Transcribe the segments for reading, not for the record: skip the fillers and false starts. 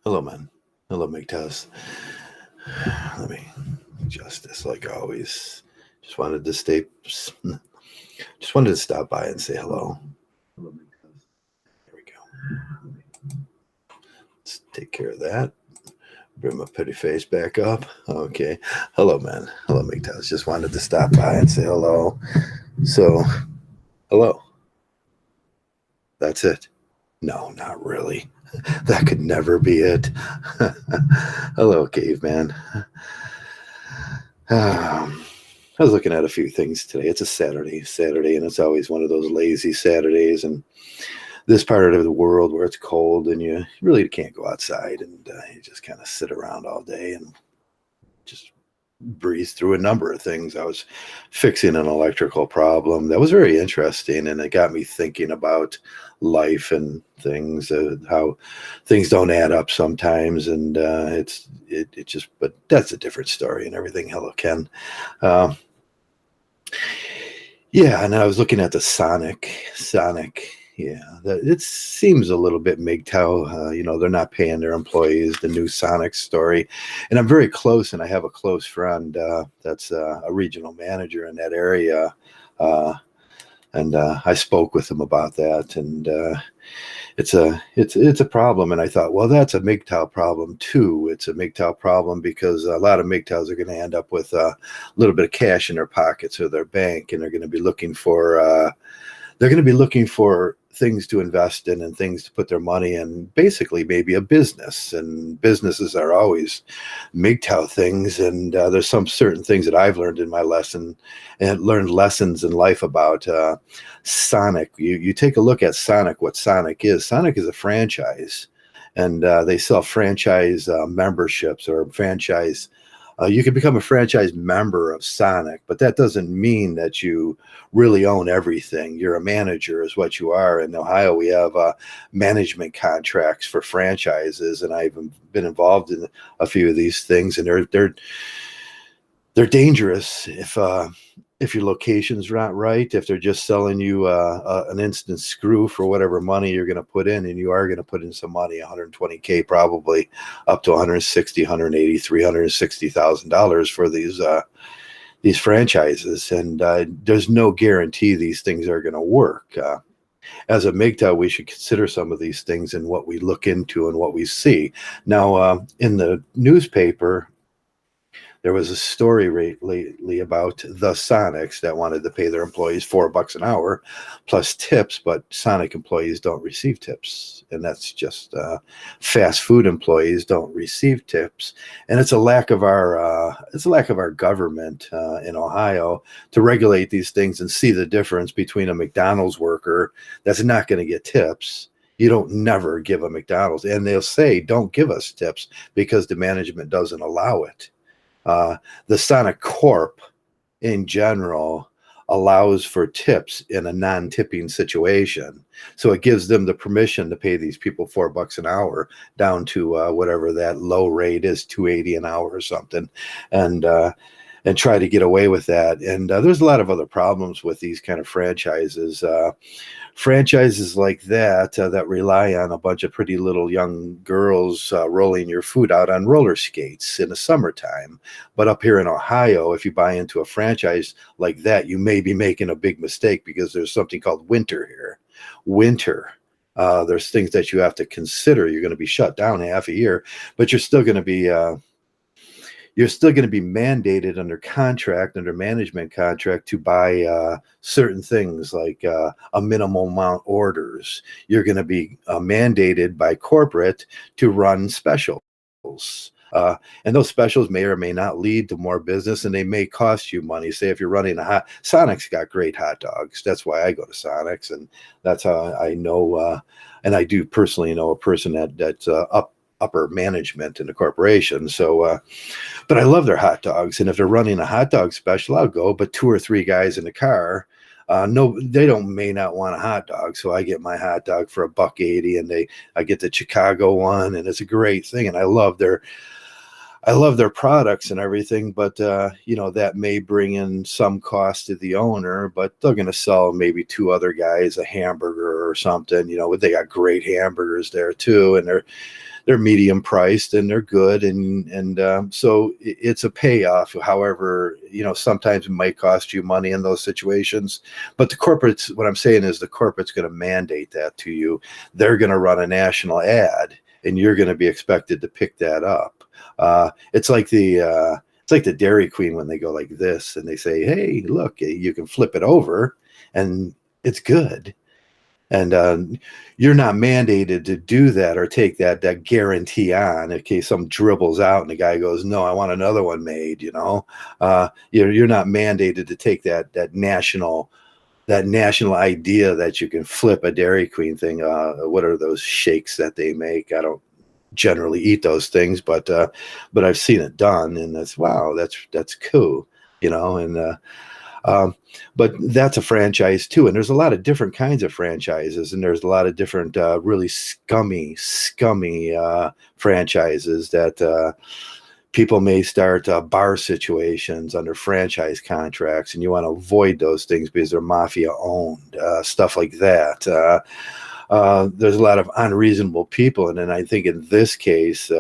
Hello, man. Hello, Mgtows. Let me adjust this like always. Just wanted to stay, just wanted to stop by and say hello. Hello, Mgtows. There we go. Let's take care of that. Bring my pretty face back up. Okay. Hello, man. Hello, Mgtows. Just wanted to stop by and say hello. So, hello. That's it. No, not really. That could never be it. Hello, caveman. I was looking at a few things today. It's a Saturday, and it's always one of those lazy Saturdays. And this part of the world where it's cold and you really can't go outside, and you just kind of sit around all day and just breeze through a number of things. I was fixing an electrical problem that was very interesting, and it got me thinking about life and things, how things don't add up sometimes, and it just. But that's a different story and everything. Hello, Ken. Uh, yeah, and I was looking at the Sonic. Yeah, it seems a little bit Mgtow. They're not paying their employees. The new Sonic story, and I'm very close, and I have a close friend that's a regional manager in that area, uh, and I spoke with him about that, and it's a problem. And I thought, well, that's a Mgtow problem too. It's a Mgtow problem because a lot of Mgtows are going to end up with a little bit of cash in their pockets or their bank, and they're going to be looking for things to invest in and things to put their money in, basically maybe a business. And businesses are always Mgtow things. And there's some certain things that I've learned in my lesson and learned lessons in life about Sonic. You take a look at Sonic, what Sonic is. Sonic is a franchise, and they sell franchise memberships or franchise. You can become a franchise member of Sonic, but that doesn't mean that you really own everything. You're a manager, is what you are. In Ohio, we have management contracts for franchises, and I've been involved in a few of these things, and they're dangerous if your location's not right, if they're just selling you an instant screw for whatever money you're going to put in, and you are going to put in some money, 120K, probably up to 160, 180, $360,000 for these franchises. And there's no guarantee these things are going to work. As a Mgtow, we should consider some of these things and what we look into and what we see. Now, in the newspaper, there was a story lately about the Sonics that wanted to pay their employees $4 an hour plus tips, but Sonic employees don't receive tips, and that's just fast food employees don't receive tips, and it's a lack of our government in Ohio to regulate these things and see the difference between a McDonald's worker that's not going to get tips. You don't never give a McDonald's, and they'll say, don't give us tips because the management doesn't allow it. The Sonic Corp in general allows for tips in a non-tipping situation. So it gives them the permission to pay these people $4 an hour down to whatever that low rate is, $2.80 an hour or something. And try to get away with that. And there's a lot of other problems with these kind of franchises. Franchises like that that rely on a bunch of pretty little young girls rolling your food out on roller skates in the summertime. But up here in Ohio, if you buy into a franchise like that, you may be making a big mistake because there's something called winter here. Winter. There's things that you have to consider. You're going to be shut down half a year, but you're still going to be mandated under management contract to buy certain things like a minimal amount orders. You're going to be mandated by corporate to run specials. And those specials may or may not lead to more business, and they may cost you money. Say if you're running Sonic's got great hot dogs. That's why I go to Sonic's, and that's how I know. And I do personally know a person that's upper management in the corporation. So, but I love their hot dogs. And if they're running a hot dog special, I'll go. But 2 or 3 guys in the car, no, they may not want a hot dog. So I get my hot dog for $1.80, and I get the Chicago one, and it's a great thing. And I love their products and everything, but that may bring in some cost to the owner, but they're going to sell maybe 2 other guys a hamburger or something. They got great hamburgers there too, and they're medium priced and they're good, and so it's a payoff. However, sometimes it might cost you money in those situations, but the corporates, what I'm saying is the corporate's going to mandate that to you. They're going to run a national ad and you're going to be expected to pick that up. It's like the Dairy Queen when they go like this and they say, hey, look, you can flip it over and it's good. And you're not mandated to do that or take that guarantee on in case some dribbles out and the guy goes, no, I want another one made. You're not mandated to take that national idea that you can flip a Dairy Queen thing. What are those shakes that they make? I don't generally eat those things, but I've seen it done, and that's cool, and but that's a franchise too, and there's a lot of different kinds of franchises, and there's a lot of different really scummy franchises that people may start bar situations under franchise contracts, and you want to avoid those things because they're mafia owned, stuff like that. There's a lot of unreasonable people, and then I think in this case,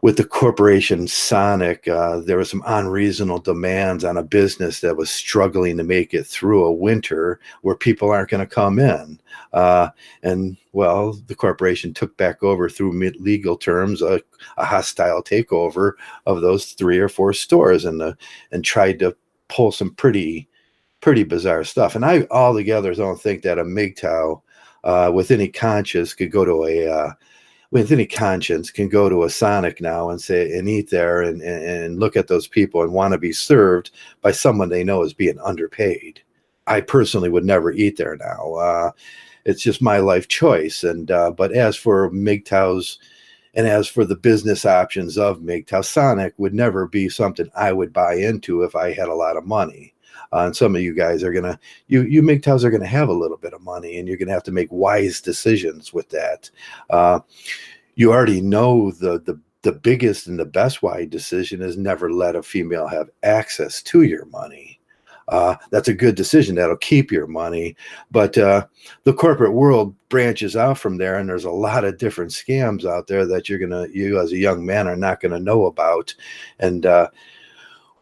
with the corporation Sonic, there were some unreasonable demands on a business that was struggling to make it through a winter where people aren't going to come in. And well, the corporation took back over through legal terms a hostile takeover of those 3 or 4 stores, and tried to pull some pretty bizarre stuff. And I altogether don't think that a Mgtow with any conscience can go to a Sonic now and eat there and look at those people and want to be served by someone they know is being underpaid. I personally would never eat there now. It's just my life choice. But as for Mgtow's and as for the business options of Mgtow, Sonic would never be something I would buy into if I had a lot of money. And some of you guys are you Mgtows are gonna have a little bit of money, and you're gonna have to make wise decisions with that. You already know the biggest and the best wise decision is never let a female have access to your money. That's a good decision. That'll keep your money. But the corporate world branches out from there, and there's a lot of different scams out there that you as a young man are not gonna know about. And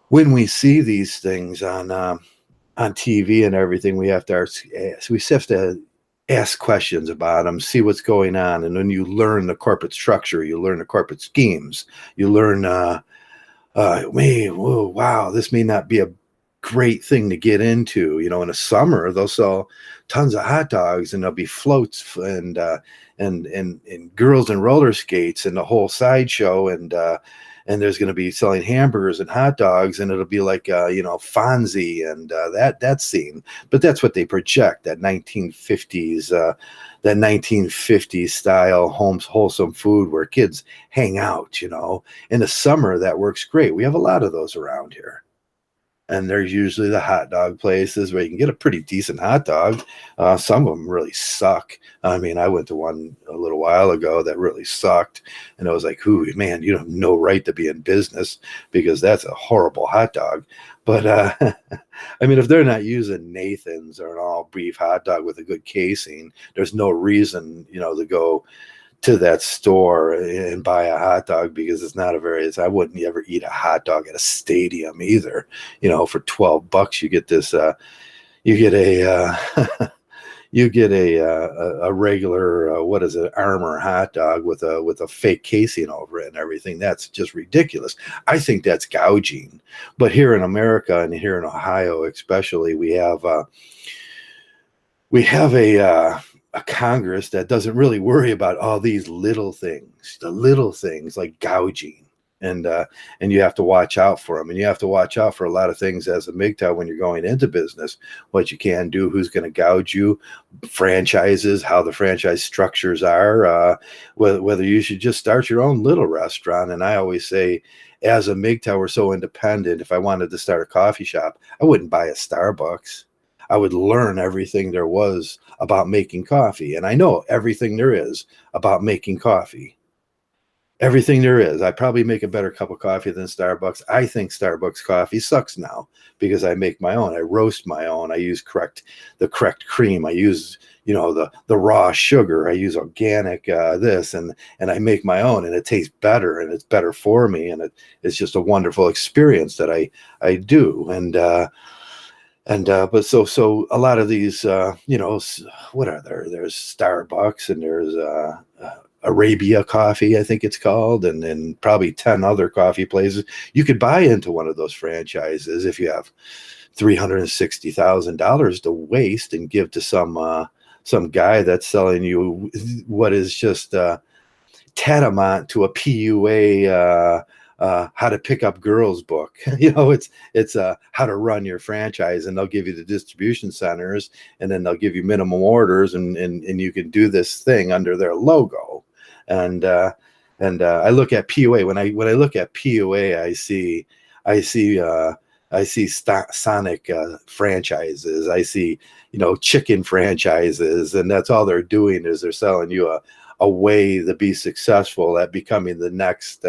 when we see these things on TV and everything, we have to ask questions about them, see what's going on, and then you learn the corporate structure, you learn the corporate schemes, you learn, wow, this may not be a great thing to get into. In the summer, they'll sell tons of hot dogs, and there'll be floats and girls in roller skates and the whole sideshow, and there's going to be selling hamburgers and hot dogs, and it'll be like Fonzie and that scene. But that's what they project, that 1950s style wholesome food where kids hang out. In the summer, that works great. We have a lot of those around here. And there's usually the hot dog places where you can get a pretty decent hot dog. Some of them really suck. I mean, I went to one a little while ago that really sucked. And I was like, ooh, man, you have no right to be in business because that's a horrible hot dog. But, I mean, if they're not using Nathan's or an all beef hot dog with a good casing, there's no reason, to go to that store and buy a hot dog, because it's not I wouldn't ever eat a hot dog at a stadium either. For $12 you get this you get a regular what is it, Armour hot dog with a fake casing over it and everything. That's just ridiculous. I think that's gouging. But here in America and here in Ohio especially, we have a Congress that doesn't really worry about all these little things, the little things like gouging, and you have to watch out for them, and you have to watch out for a lot of things as a Mgtow when you're going into business, what you can do, who's going to gouge you, franchises, how the franchise structures are, whether you should just start your own little restaurant. And I always say, as a Mgtow, we're so independent. If I wanted to start a coffee shop, I wouldn't buy a Starbucks. I would learn everything there was about making coffee. And I know everything there is about making coffee. everything there is. I probably make a better cup of coffee than Starbucks. I think Starbucks coffee sucks now because I make my own. I roast my own. I use the correct cream. I use, the raw sugar. I use organic this, and I make my own, and it tastes better, and it's better for me, and it's just a wonderful experience that I do. But so a lot of these, what are there? There's Starbucks, and there's Arabia Coffee, I think it's called, and probably 10 other coffee places. You could buy into one of those franchises if you have $360,000 to waste and give to some guy that's selling you what is just tantamount to a PUA how to pick up girls book. It's how to run your franchise, and they'll give you the distribution centers, and then they'll give you minimum orders, and you can do this thing under their logo. And I look at PUA. When I look at PUA, I see Sonic franchises. I see chicken franchises, and that's all they're doing is they're selling you a way to be successful at becoming the next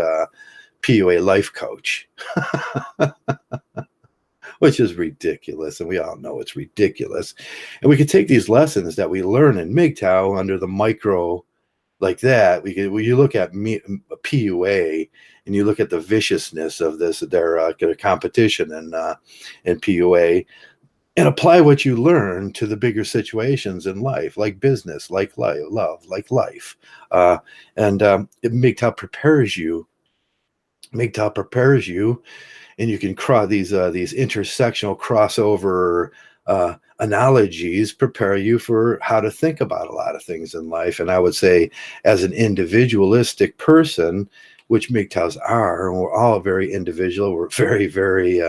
PUA life coach, which is ridiculous. And we all know it's ridiculous. And we can take these lessons that we learn in Mgtow under the micro like that. When you look at PUA and you look at the viciousness of their competition and PUA, and apply what you learn to the bigger situations in life, like business, like life, love, like life. Mgtow prepares you. Mgtow prepares you, and you can cross these intersectional crossover analogies prepare you for how to think about a lot of things in life. And I would say, as an individualistic person, which Mgtows are, and we're all very individual, we're very, very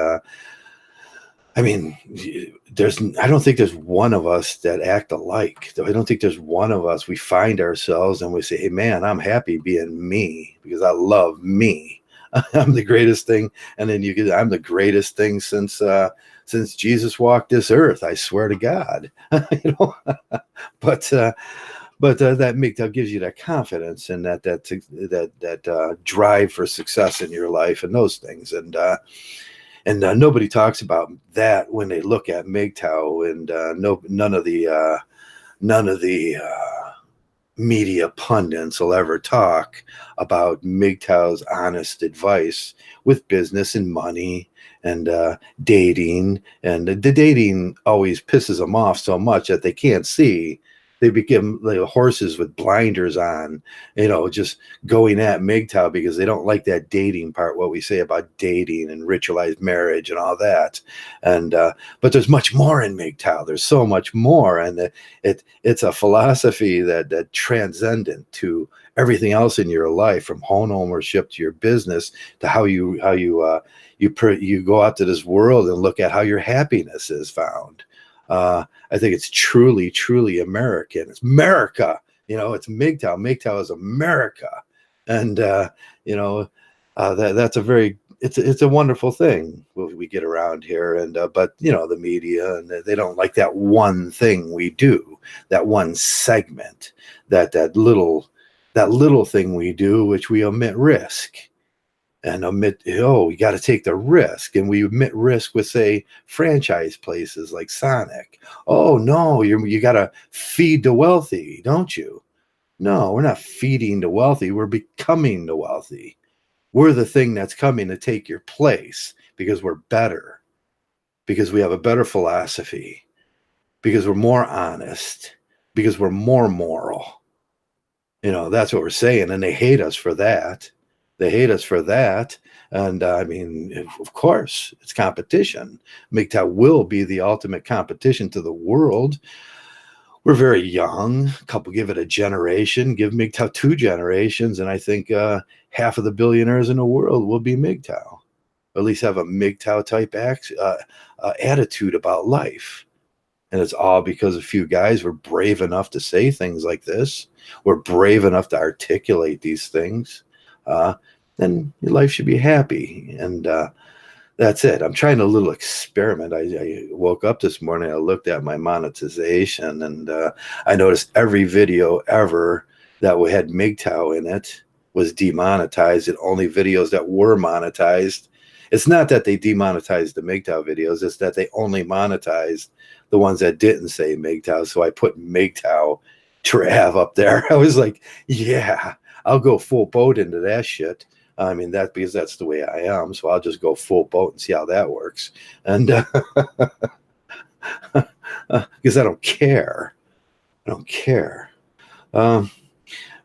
I don't think there's one of us that act alike. I don't think there's one of us we find ourselves and we say, hey man, I'm happy being me because I love me. I'm the greatest thing. And then I'm the greatest thing since Jesus walked this earth. I swear to God. But that Mgtow gives you that confidence and that drive for success in your life and those things. And nobody talks about that when they look at Mgtow, and none of the media pundits will ever talk about Mgtow's honest advice with business and money and dating. And the dating always pisses them off so much that they can't see. They become like horses with blinders on, just going at Mgtow because they don't like that dating part, what we say about dating and ritualized marriage and all that. But there's much more in Mgtow. There's so much more. And it's a philosophy that transcendent to everything else in your life, from home ownership to your business to how you go out to this world and look at how your happiness is found. I think it's truly, truly American. It's America. It's Mgtow. Mgtow is America, and that's it's a wonderful thing we get around here. But the media, and they don't like that one thing we do, that one segment, that little thing we do, which we omit risk. And we got to take the risk, and we admit risk with, say, franchise places like Sonic. Oh no, you got to feed the wealthy, don't you? No, we're not feeding the wealthy. We're becoming the wealthy. We're the thing that's coming to take your place because we're better, because we have a better philosophy, because we're more honest, because we're more moral. That's what we're saying, and they hate us for that. They hate us for that. And of course, it's competition. Mgtow will be the ultimate competition to the world. We're very young. Give it a generation, give Mgtow 2 generations, and I think half of the billionaires in the world will be Mgtow. Or at least have a Mgtow type attitude about life. And it's all because a few guys were brave enough to say things like this. We're brave enough to articulate these things. Then your life should be happy. And that's it. I'm trying a little experiment. I woke up this morning, I looked at my monetization, and I noticed every video ever that had Mgtow in it, was demonetized, and only videos that were monetized. It's not that they demonetized the Mgtow videos, it's that they only monetized the ones that didn't say Mgtow. So I put Mgtow Trav up there. I was like, yeah, I'll go full boat into that shit. I mean, that because that's the way I am. So I'll just go full boat and see how that works. And because I don't care. I don't care. Um,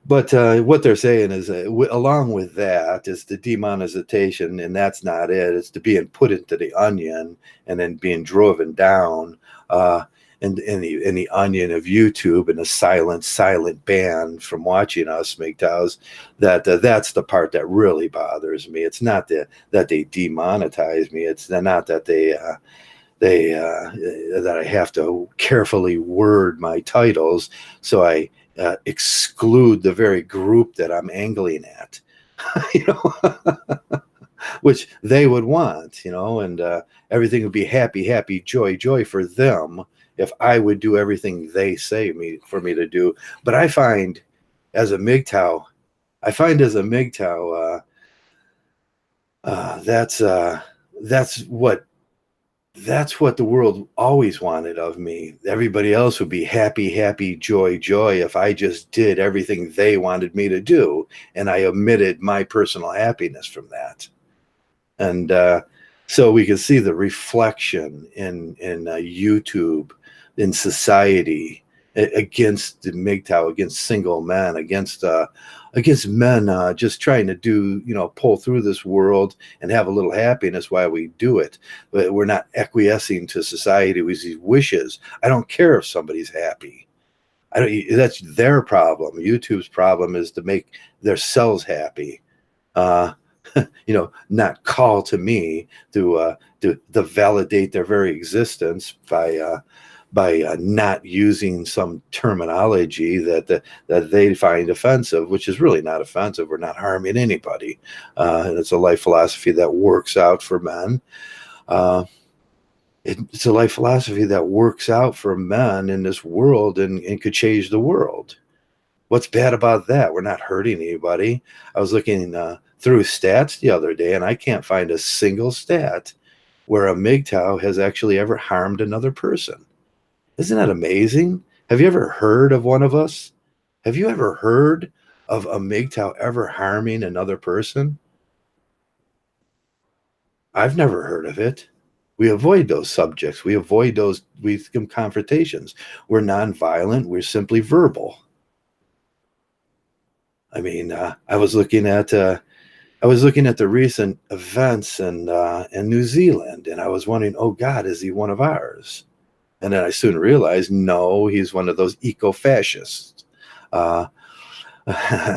but what they're saying is, along with that, is the demonetization, and that's not it. It's the being put into the onion and then being driven down in the onion of YouTube, and a silent ban from watching us Mgtows. That's the part that really bothers me. It's not that they demonetize me. It's not that that I have to carefully word my titles so I exclude the very group that I'm angling at, you know, which they would want, you know, and everything would be happy, happy, joy, joy for them if I would do everything they say for me to do. But I find as a Mgtow, that's what that's what the world always wanted of me. Everybody else would be happy, happy, joy, joy if I just did everything they wanted me to do, and I omitted my personal happiness from that. And so we can see the reflection in YouTube, in society, against the Mgtow, against single men, against men just trying to pull through this world and have a little happiness while we do it. But we're not acquiescing to society with these wishes. I don't care if somebody's happy. I don't. That's their problem. YouTube's problem is to make themselves happy. Uh, not call to me to validate their very existence by not using some terminology that they find offensive, which is really not offensive. We're not harming anybody, and it's a life philosophy that works out for men. It's a life philosophy that works out for men in this world and could change the world. What's bad about that? We're not hurting anybody. I was looking through stats the other day, and I can't find a single stat where a Mgtow has actually ever harmed another person. Isn't that amazing? Have you ever heard of one of us? Have you ever heard of a Mgtow ever harming another person? I've never heard of it. We avoid those subjects. We avoid those confrontations. We're nonviolent. We're simply verbal. I mean, I was looking at the recent events in New Zealand, and I was wondering, oh God, is he one of ours? And then I soon realized, no, he's one of those eco-fascists. Uh,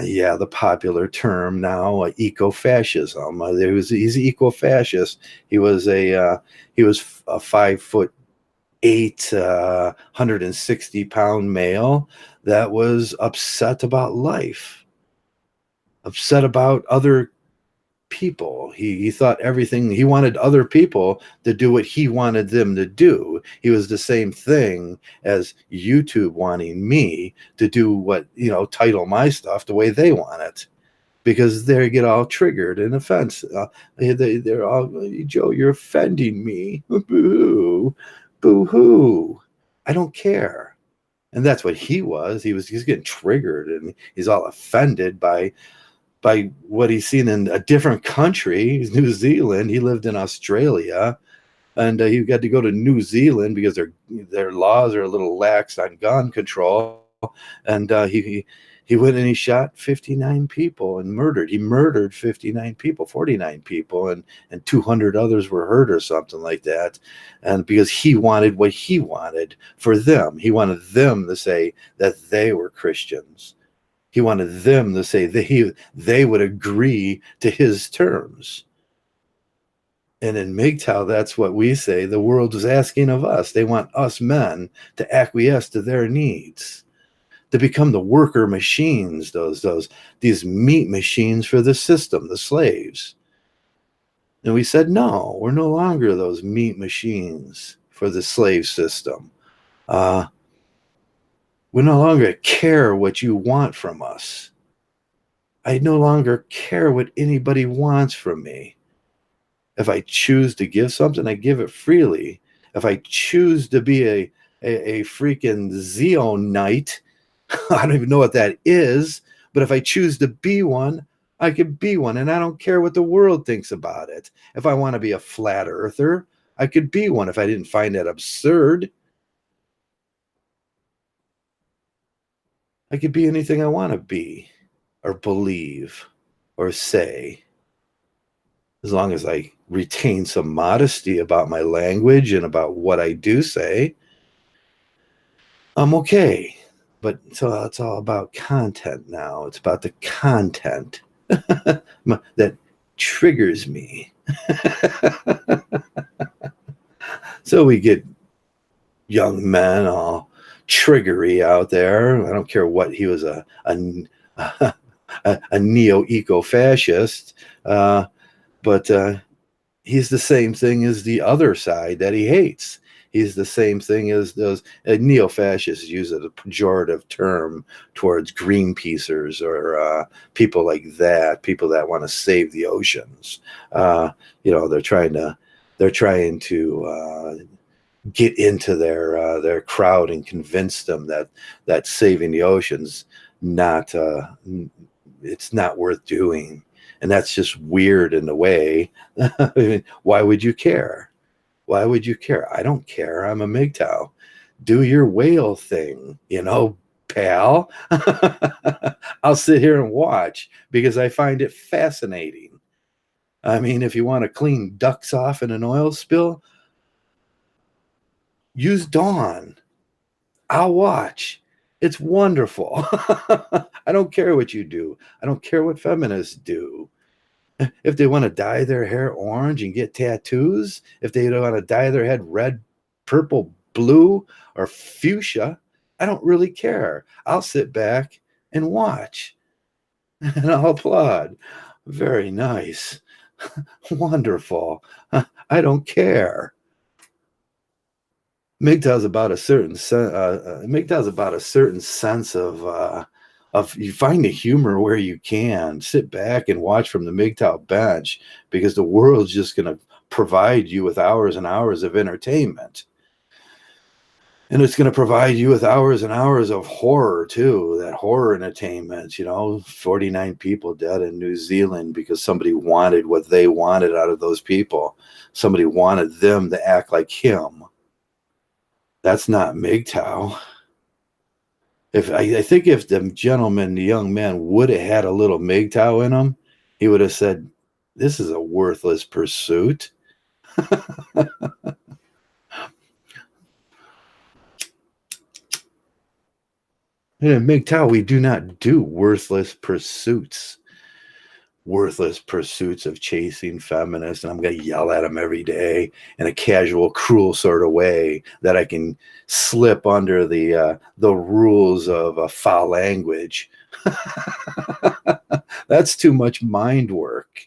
yeah, the popular term now, eco-fascism. He's an eco-fascist. He was a 5'8", 160-pound male that was upset about life, upset about other people. He thought everything, he wanted other people to do what he wanted them to do. He was the same thing as YouTube wanting me to do what, title my stuff the way they want it, because they get all triggered and offense. They're all, Joe, you're offending me. Boo, boo hoo. I don't care. And that's what he's getting triggered, and he's all offended by what he's seen in a different country, New Zealand. He lived in Australia, and he got to go to New Zealand because their laws are a little lax on gun control. And he went and he shot 59 people and murdered. He murdered 59 people, 49 people, and 200 others were hurt or something like that. And because he wanted what he wanted for them, he wanted them to say that they were Christians. He wanted them to say that they would agree to his terms. And in Mgtow, that's what we say the world is asking of us. They want us men to acquiesce to their needs, to become the worker machines, these meat machines for the system, the slaves. And we said, no, we're no longer those meat machines for the slave system. We no longer care what you want from us. I no longer care what anybody wants from me. If I choose to give something, I give it freely. If I choose to be a freaking Zeonite, I don't even know what that is, but if I choose to be one, I could be one, and I don't care what the world thinks about it. If I want to be a flat earther, I could be one if I didn't find that absurd. I could be anything I want to be or believe or say, as long as I retain some modesty about my language and about what I do say, I'm okay. But so it's all about content now. It's about the content that triggers me. So we get young men all triggery out there. I don't care what he was a neo eco fascist, but he's the same thing as the other side that he hates. He's the same thing as those neo-fascists use a pejorative term towards Greenpeacers or people like that, people that want to save the oceans. They're trying to get into their crowd and convince them that saving the oceans not it's not worth doing, and that's just weird in a way. I mean, why would you care? Why would you care? I don't care. I'm a Mgtow. Do your whale thing, pal. I'll sit here and watch because I find it fascinating. I mean, if you want to clean ducks off in an oil spill, use Dawn. I'll watch. It's wonderful. I don't care what you do. I don't care what feminists do. If they want to dye their hair orange and get tattoos, if they want to dye their head red, purple, blue, or fuchsia, I don't really care. I'll sit back and watch and I'll applaud. Very nice. Wonderful. I don't care. Mgtow's about a certain Mgtow's about a certain sense of you find the humor where you can. Sit back and watch from the Mgtow bench because the world's just going to provide you with hours and hours of entertainment. And it's going to provide you with hours and hours of horror too. That horror entertainment, 49 people dead in New Zealand because somebody wanted what they wanted out of those people. Somebody wanted them to act like him. That's not Mgtow. I think if the gentleman, the young man, would have had a little Mgtow in him, he would have said, "This is a worthless pursuit." In Mgtow, we do not do worthless pursuits. Worthless pursuits of chasing feminists, and I'm going to yell at them every day in a casual, cruel sort of way that I can slip under the rules of foul language. That's too much mind work.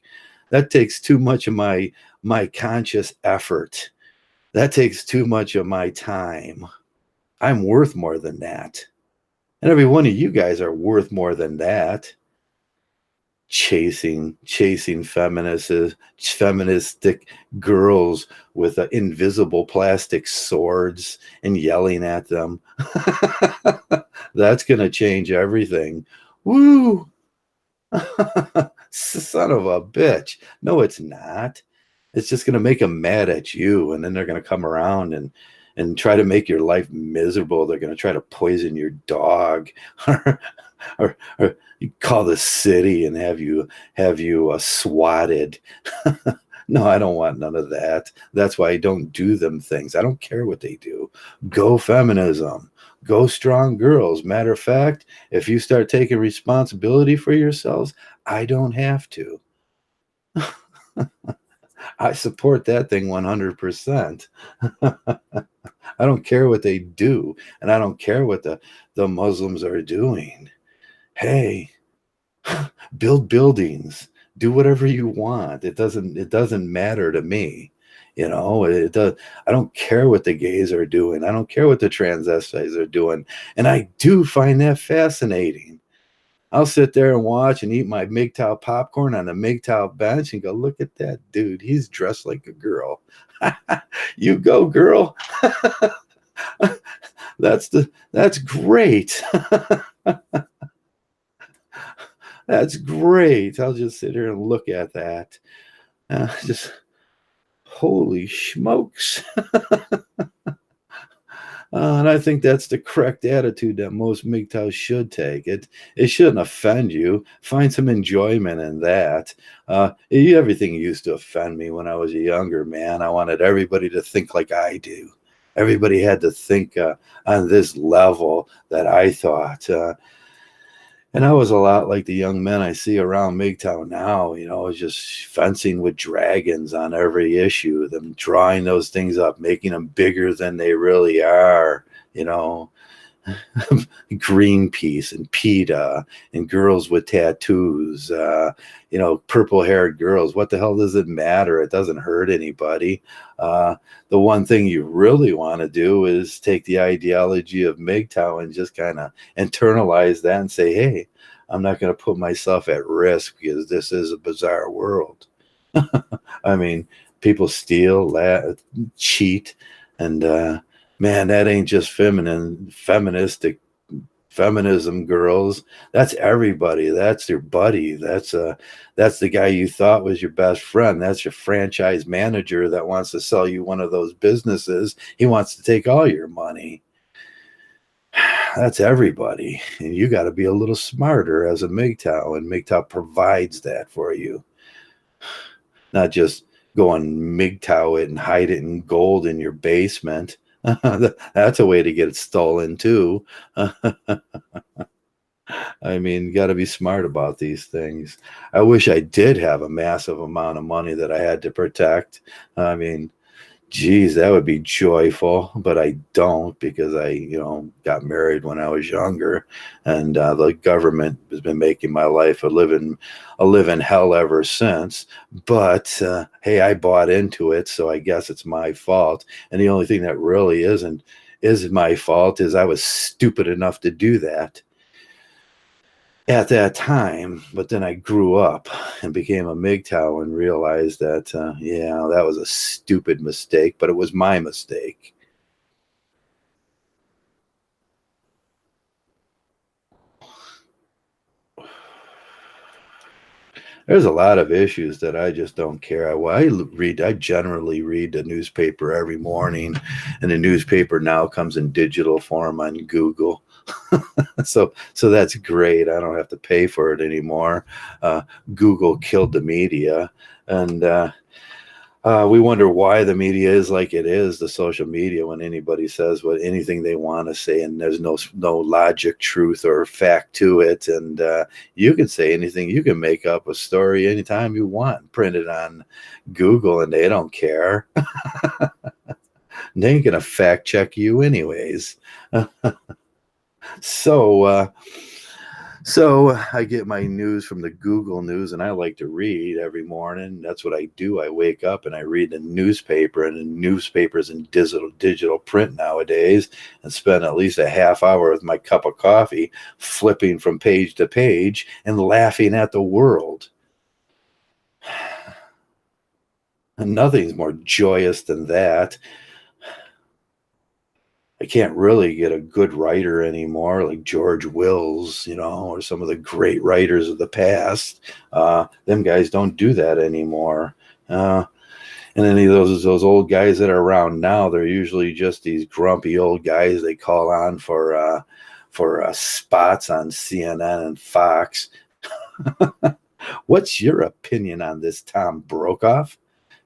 That takes too much of my conscious effort. That takes too much of my time. I'm worth more than that, and every one of you guys are worth more than that. Chasing feministic girls with invisible plastic swords and yelling at them. That's going to change everything. Woo! Son of a bitch. No, it's not. It's just going to make them mad at you, and then they're going to come around and try to make your life miserable. They're going to try to poison your dog, or call the city and have you swatted. No, I don't want none of that. That's why I don't do them things. I don't care what they do. Go feminism. Go strong girls. Matter of fact, if you start taking responsibility for yourselves, I don't have to. I support that thing 100%. I don't care what they do, and I don't care what the Muslims are doing. Hey, build buildings, do whatever you want. It doesn't matter to me. It does. I don't care what the gays are doing. I don't care what the transvestites are doing. And I do find that fascinating. I'll sit there and watch and eat my Mgtow popcorn on the Mgtow bench and go, look at that dude. He's dressed like a girl. You go, girl. That's great. That's great. I'll just sit here and look at that. Just holy smokes. And I think that's the correct attitude that most MGTOWs should take. It shouldn't offend you. Find some enjoyment in that. Everything used to offend me when I was a younger man. I wanted everybody to think like I do. Everybody had to think on this level that I thought. And I was a lot like the young men I see around MGTOW now, just fencing with dragons on every issue, them drawing those things up, making them bigger than they really are, Greenpeace and PETA and girls with tattoos, purple haired girls. What the hell does it matter? It doesn't hurt anybody. The one thing you really want to do is take the ideology of MGTOW and just kind of internalize that and say, hey, I'm not going to put myself at risk because this is a bizarre world. I mean, people steal, cheat, and man, that ain't just feministic feminism, girls. That's everybody. That's your buddy. That's the guy you thought was your best friend. That's your franchise manager that wants to sell you one of those businesses. He wants to take all your money. That's everybody. And you got to be a little smarter as a MGTOW, and MGTOW provides that for you. Not just go and MGTOW it and hide it in gold in your basement. That's a way to get it stolen too. I mean, you got to be smart about these things. I wish I did have a massive amount of money that I had to protect. I mean, geez, that would be joyful, but I don't, because I, got married when I was younger, and the government has been making my life a living hell ever since. But hey, I bought into it, so I guess it's my fault. And the only thing that really is my fault is I was stupid enough to do that at that time. But then I grew up and became a MGTOW and realized that, that was a stupid mistake, but it was my mistake. There's a lot of issues that I just don't care. I generally read the newspaper every morning, and the newspaper now comes in digital form on Google. So that's great. I don't have to pay for it anymore. Google killed the media, and we wonder why the media is like it is, the social media, when anybody says anything they want to say, and there's no logic, truth, or fact to it. And you can say anything. You can make up a story anytime you want, print it on Google, and they don't care. They ain't gonna fact check you anyways. So I get my news from the Google News, and I like to read every morning. That's what I do. I wake up and I read the newspaper, and the newspaper's in digital print nowadays, and spend at least a half hour with my cup of coffee flipping from page to page and laughing at the world. And nothing's more joyous than that. I can't really get a good writer anymore, like George Wills, or some of the great writers of the past. Them guys don't do that anymore. And any of those old guys that are around now, they're usually just these grumpy old guys they call on for spots on CNN and Fox. What's your opinion on this, Tom Brokaw?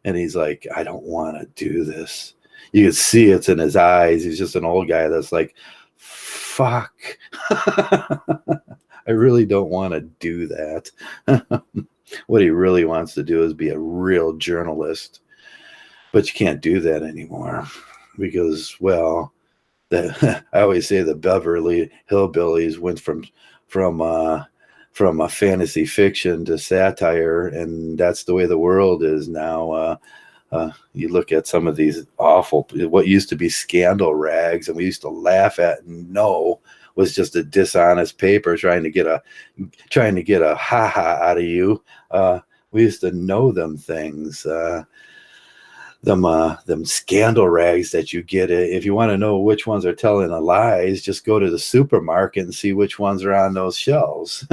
And he's like, I don't want to do this. You can see it's in his eyes. He's just an old guy that's like, fuck. I really don't want to do that. What he really wants to do is be a real journalist. But you can't do that anymore because, well, I always say the Beverly Hillbillies went from a fantasy fiction to satire, and that's the way the world is now. You look at some of these awful, what used to be scandal rags, and we used to laugh at and know was just a dishonest paper trying to get a ha ha out of you. We used to know them things. Them scandal rags that you get. If you want to know which ones are telling the lies, just go to the supermarket and see which ones are on those shelves.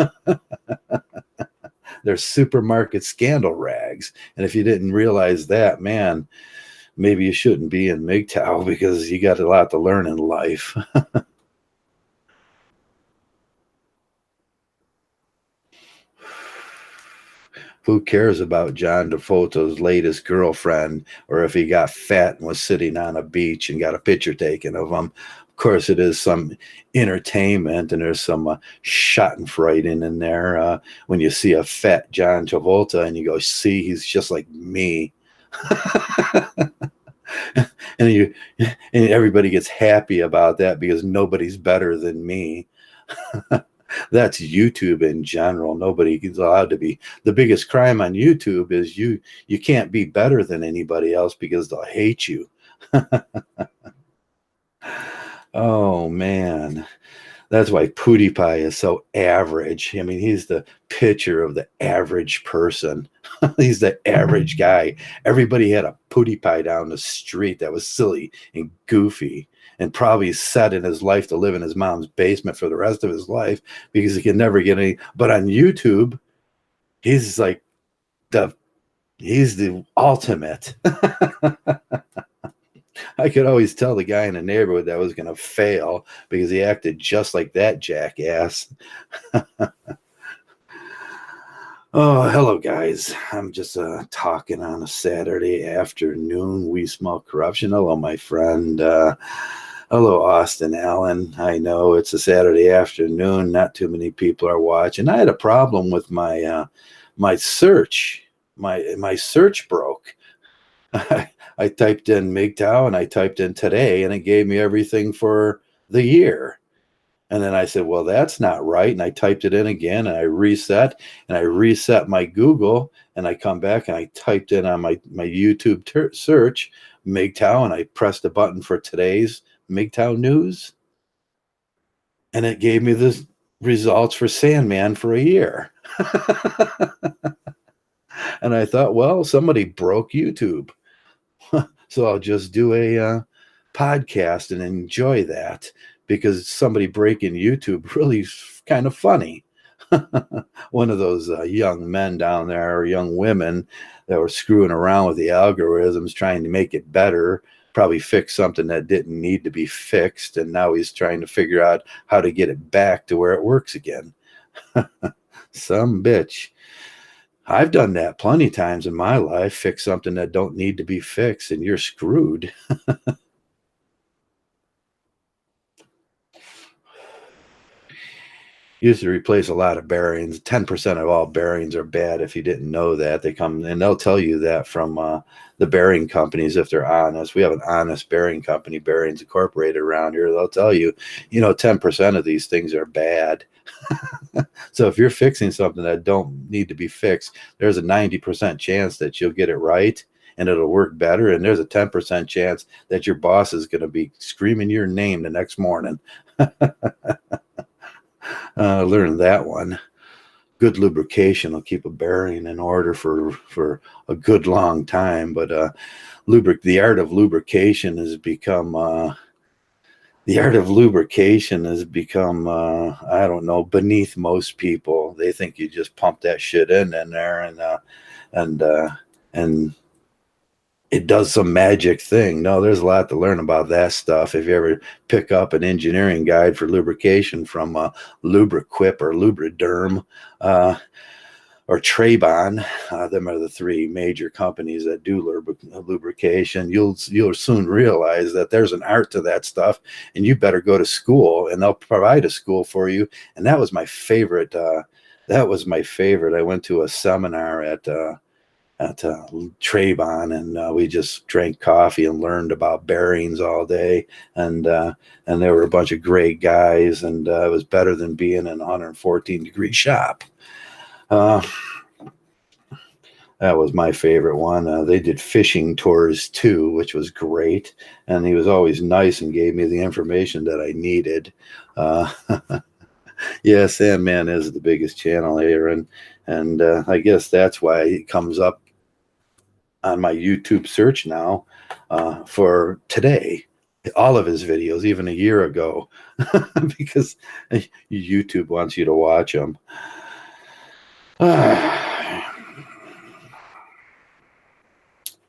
They're supermarket scandal rags. And if you didn't realize that, man, maybe you shouldn't be in Mgtow, because you got a lot to learn in life. Who cares about John DeFoto's latest girlfriend, or if he got fat and was sitting on a beach and got a picture taken of him? Of course, it is some entertainment, and there's some schadenfreude in there when you see a fat John Travolta and you go, see, he's just like me. and you and everybody gets happy about that because nobody's better than me. That's YouTube in general. Nobody is allowed to be. The biggest crime on YouTube is you can't be better than anybody else because they'll hate you. Oh man. That's why PewDiePie is so average. I mean, he's the picture of the average person. He's the average guy. Everybody had a PewDiePie down the street that was silly and goofy, and probably set in his life to live in his mom's basement for the rest of his life because he could never get any. But on YouTube, he's like he's the ultimate. I could always tell the guy in the neighborhood that was going to fail because he acted just like that jackass. Oh, hello, guys. I'm just talking on a Saturday afternoon. We smell corruption. Hello, my friend. Hello, Austin Allen. I know it's a Saturday afternoon. Not too many people are watching. I had a problem with my my search. My search broke. I typed in Mgtow and I typed in today, and it gave me everything for the year. And then I said, well, that's not right. And I typed it in again, and I reset my Google, and I come back and I typed in on my YouTube search Mgtow, and I pressed the button for today's Mgtow news. And it gave me the results for Sandman for a year. And I thought, well, somebody broke YouTube. So I'll just do a podcast and enjoy that, because somebody breaking YouTube really is kind of funny. One of those young men down there, or young women, that were screwing around with the algorithms, trying to make it better, probably fix something that didn't need to be fixed. And now he's trying to figure out how to get it back to where it works again. Some bitch. I've done that plenty of times in my life, fix something that don't need to be fixed, and you're screwed. Used to replace a lot of bearings. 10% of all bearings are bad. If you didn't know that, they come and they'll tell you that from the bearing companies, if they're honest. We have an honest bearing company, Bearings Incorporated, around here. They'll tell you, 10% of these things are bad. So if you're fixing something that don't need to be fixed, there's a 90% chance that you'll get it right and it'll work better. And there's a 10% chance that your boss is going to be screaming your name the next morning. Learn that one. Good lubrication will keep a bearing in order for a good long time. But the art of lubrication has become I don't know, beneath most people. They think you just pump that shit in there and it does some magic thing. No, there's a lot to learn about that stuff. If you ever pick up an engineering guide for lubrication from Lubriquip or Lubriderm or Trabon, them are the three major companies that do lubrication. You'll soon realize that there's an art to that stuff, and you better go to school, and they'll provide a school for you. And that was my favorite. I went to a seminar at Trabon, and we just drank coffee and learned about bearings all day, and there were a bunch of great guys, and it was better than being in a 114-degree shop. That was my favorite one. They did fishing tours too, which was great. And he was always nice and gave me the information that I needed. Uh, yeah, Sandman is the biggest channel here, and I guess that's why it comes up on my YouTube search now for today. All of his videos, even a year ago, because YouTube wants you to watch them.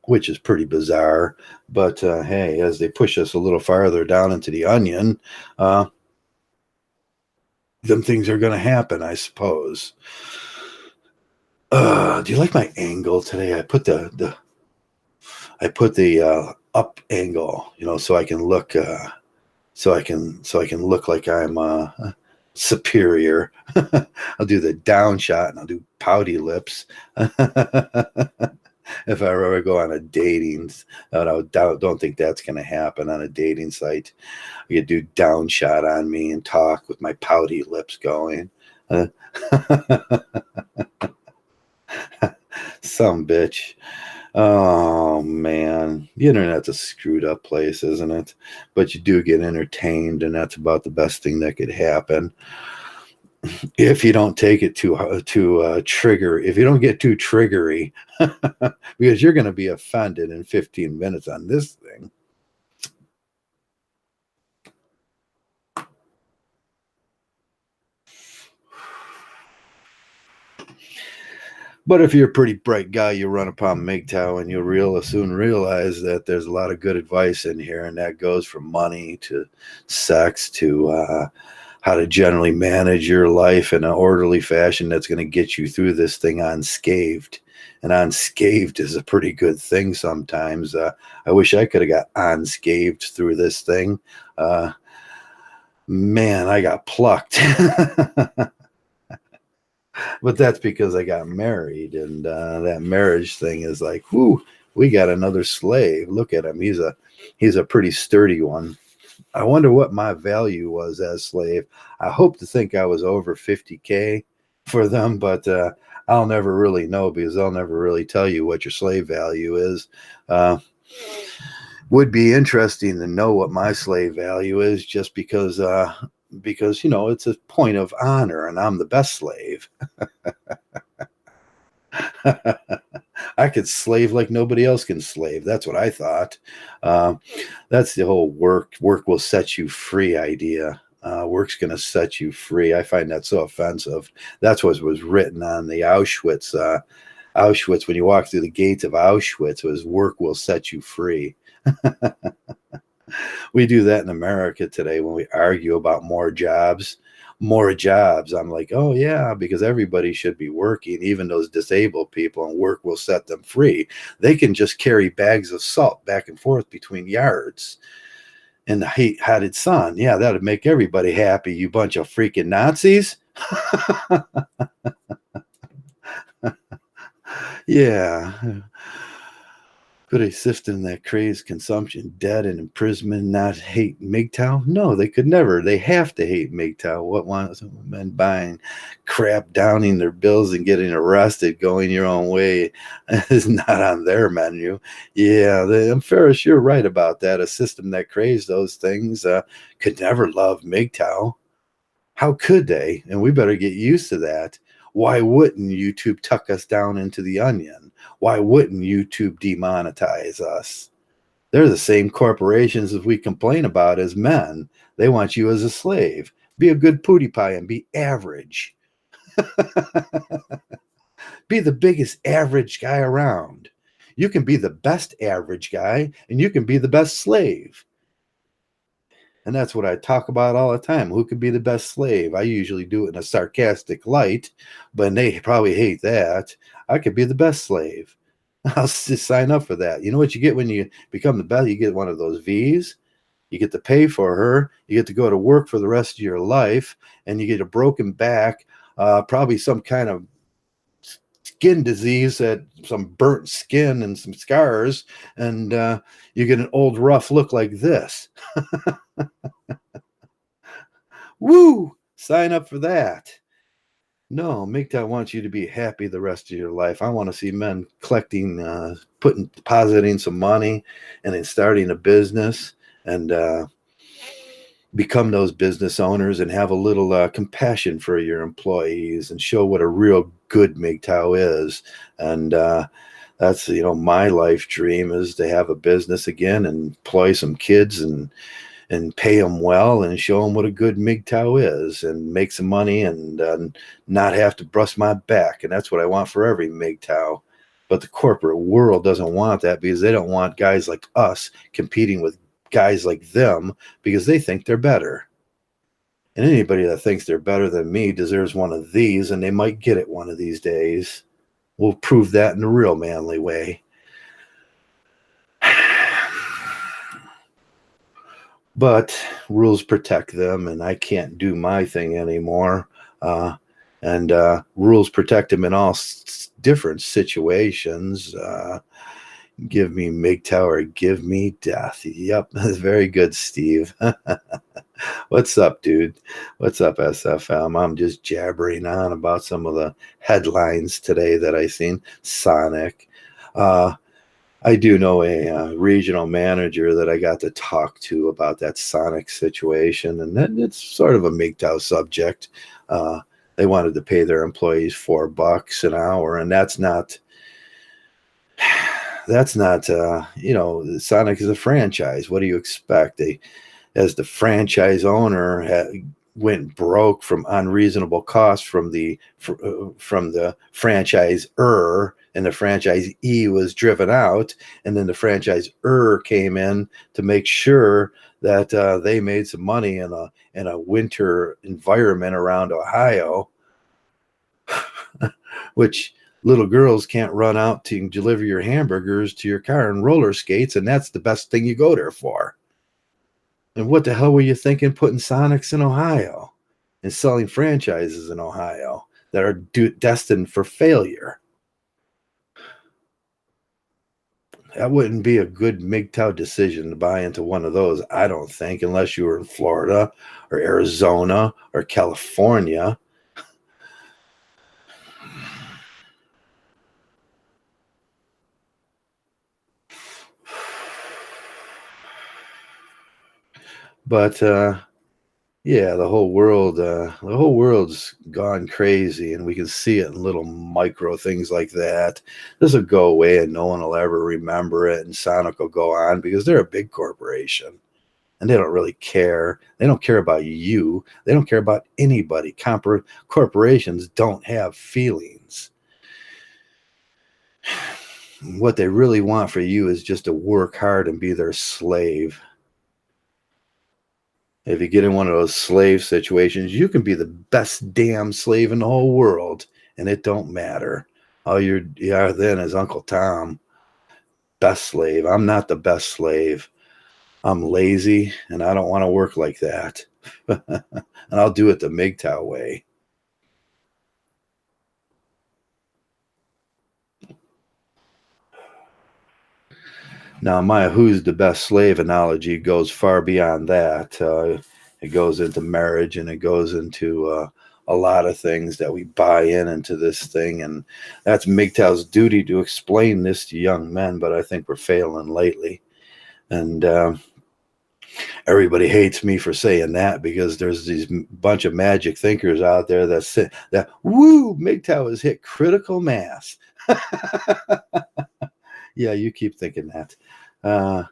Which is pretty bizarre. But hey, as they push us a little farther down into the onion, them things are going to happen, I suppose. Do you like my angle today? I put the up angle, so I can look look like I'm superior. I'll do the down shot and I'll do pouty lips. If I ever go on a dating, I don't think that's going to happen on a dating site. You could do down shot on me and talk with my pouty lips going. Some bitch. Oh man, the internet's a screwed up place, isn't it? But you do get entertained, and that's about the best thing that could happen. If you don't take it too trigger, if you don't get too triggery, because you're going to be offended in 15 minutes on this thing. But if you're a pretty bright guy, you run upon Mgtow and you'll soon realize that there's a lot of good advice in here, and that goes from money to sex to how to generally manage your life in an orderly fashion that's going to get you through this thing unscathed. And unscathed is a pretty good thing sometimes. I wish I could have got unscathed through this thing. Man, I got plucked. But that's because I got married, and that marriage thing is like, whoo, we got another slave. Look at him. He's a pretty sturdy one. I wonder what my value was as slave. I hope to think I was over 50K for them, but I'll never really know because they'll never really tell you what your slave value is. Would be interesting to know what my slave value is, just because it's a point of honor, and I'm the best slave. I could slave like nobody else can slave. That's what I thought. That's the whole work will set you free idea. Work's going to set you free. I find that so offensive. That's what was written on the Auschwitz. Auschwitz, when you walk through the gates of Auschwitz, was work will set you free. We do that in America today when we argue about more jobs. I'm like, oh yeah, because everybody should be working, even those disabled people, and work will set them free. They can just carry bags of salt back and forth between yards in the heated sun. Yeah, that would make everybody happy, you bunch of freaking Nazis. Yeah. Could they sift in that crazed consumption, debt, and imprisonment, not hate Mgtow? No, they could never. They have to hate Mgtow. What wants men buying crap, downing their bills, and getting arrested, going your own way is not on their menu. Yeah, Ferris, you're right about that. A system that craves those things could never love Mgtow. How could they? And we better get used to that. Why wouldn't YouTube tuck us down into the onion? Why wouldn't YouTube demonetize us? They're the same corporations as we complain about as men. They want you as a slave. Be a good pootie pie and be average. Be the biggest average guy around. You can be the best average guy, and you can be the best slave. And that's what I talk about all the time. Who could be the best slave? I usually do it in a sarcastic light, but they probably hate that. I could be the best slave. I'll just sign up for that. You know what you get when you become the best? You get one of those V's. You get to pay for her. You get to go to work for the rest of your life, and you get a broken back, probably some kind of skin disease, some burnt skin and some scars, and you get an old rough look like this. Woo! Sign up for that. No, Mgtow wants you to be happy the rest of your life. I want to see men collecting, depositing some money, and then starting a business, and become those business owners and have a little compassion for your employees and show what a real good Mgtow is. And that's, my life dream is to have a business again and employ some kids and pay them well and show them what a good Mgtow is and make some money and not have to bust my back. And that's what I want for every Mgtow. But the corporate world doesn't want that because they don't want guys like us competing with guys like them because they think they're better. And anybody that thinks they're better than me deserves one of these, and they might get it one of these days. We'll prove that in a real manly way. But rules protect them, and I can't do my thing anymore. And rules protect them in all different situations. Give me Mgtow or give me death. Yep, that's very good, Steve. What's up, dude? What's up, SFM? I'm just jabbering on about some of the headlines today that I seen. Sonic. I do know a regional manager that I got to talk to about that Sonic situation, and it's sort of a Mgtow subject. They wanted to pay their employees $4 an hour, and that's not. Sonic is a franchise. What do you expect? As the franchise owner, went broke from unreasonable costs from the franchisor, and the franchisee was driven out, and then the franchisor came in to make sure that they made some money in a winter environment around Ohio, which little girls can't run out to deliver your hamburgers to your car and roller skates, and that's the best thing you go there for. And what the hell were you thinking putting Sonics in Ohio and selling franchises in Ohio that are destined for failure? That wouldn't be a good Mgtow decision to buy into one of those, I don't think, unless you were in Florida or Arizona or California. But yeah, the whole world's gone crazy, and we can see it in little micro things like that. This will go away, and no one will ever remember it, and Sonic will go on because they're a big corporation, and they don't really care. They don't care about you. They don't care about anybody. Corporations don't have feelings. What they really want for you is just to work hard and be their slave. If you get in one of those slave situations, you can be the best damn slave in the whole world, and it don't matter. All you are then is Uncle Tom, best slave. I'm not the best slave. I'm lazy, and I don't want to work like that. And I'll do it the Mgtow way. Now, my who's the best slave analogy goes far beyond that. It goes into marriage, and it goes into a lot of things that we buy into this thing. And that's Mgtow's duty to explain this to young men, but I think we're failing lately. And everybody hates me for saying that because there's these bunch of magic thinkers out there that say that, woo, Mgtow has hit critical mass. Yeah, you keep thinking that. Uh,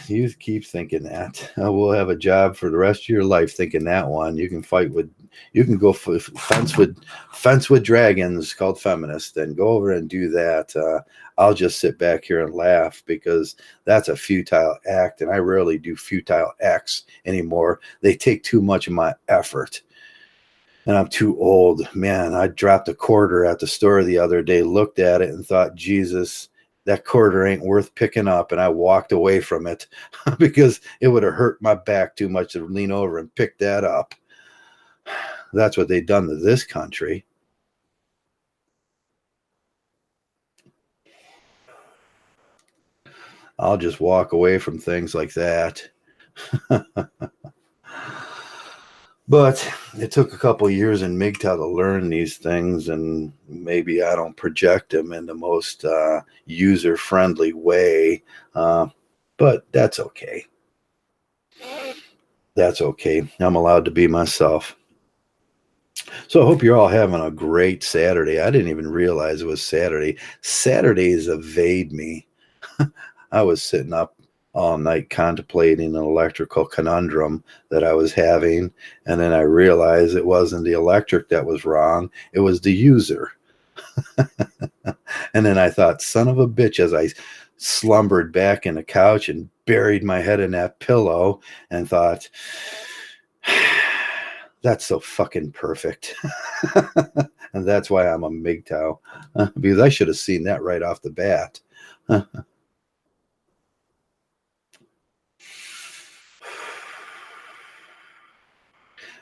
you keep thinking that. We'll have a job for the rest of your life thinking that one. You can go fence with dragons called feminist, and go over and do that. I'll just sit back here and laugh because that's a futile act, and I rarely do futile acts anymore. They take too much of my effort. And I'm too old. Man, I dropped a quarter at the store the other day, looked at it and thought, Jesus, that quarter ain't worth picking up. And I walked away from it because it would have hurt my back too much to lean over and pick that up. That's what they've done to this country. I'll just walk away from things like that. But it took a couple of years in Mgtow to learn these things, and maybe I don't project them in the most user-friendly way, uh, but that's okay. That's okay. I'm allowed to be myself. So I hope you're all having a great Saturday. I didn't even realize it was Saturday. Saturdays evade me. I was sitting up all night contemplating an electrical conundrum that I was having, and then I realized it wasn't the electric that was wrong, it was the user. And then I thought, son of a bitch, as I slumbered back in the couch and buried my head in that pillow and thought, that's so fucking perfect. And that's why I'm a Mgtow, because I should have seen that right off the bat.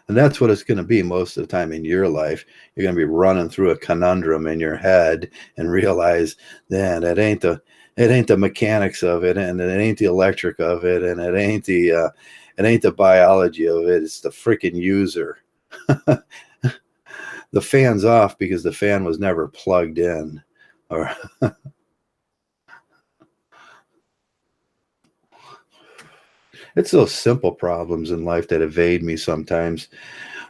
And that's what it's going to be most of the time in your life. You're going to be running through a conundrum in your head and realize, man, it ain't the mechanics of it, and it ain't the electric of it, and it ain't the biology of it. It's the freaking user. The fan's off because the fan was never plugged in, or it's those simple problems in life that evade me sometimes.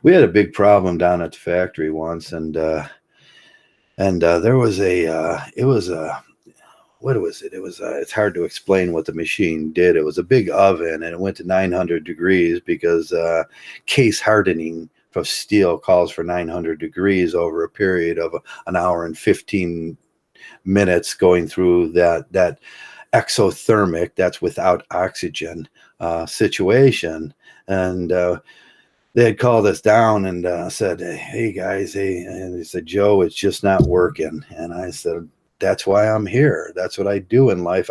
We had a big problem down at the factory once, and there was it was a what was it? It was it's hard to explain what the machine did. It was a big oven, and it went to 900 degrees because case hardening of steel calls for 900 degrees over a period of an hour and 15 minutes, going through that exothermic, that's without oxygen, situation. And they had called us down and said, "Hey guys, hey," and they said, "Joe, it's just not working." And I said, "That's why I'm here. That's what I do in life.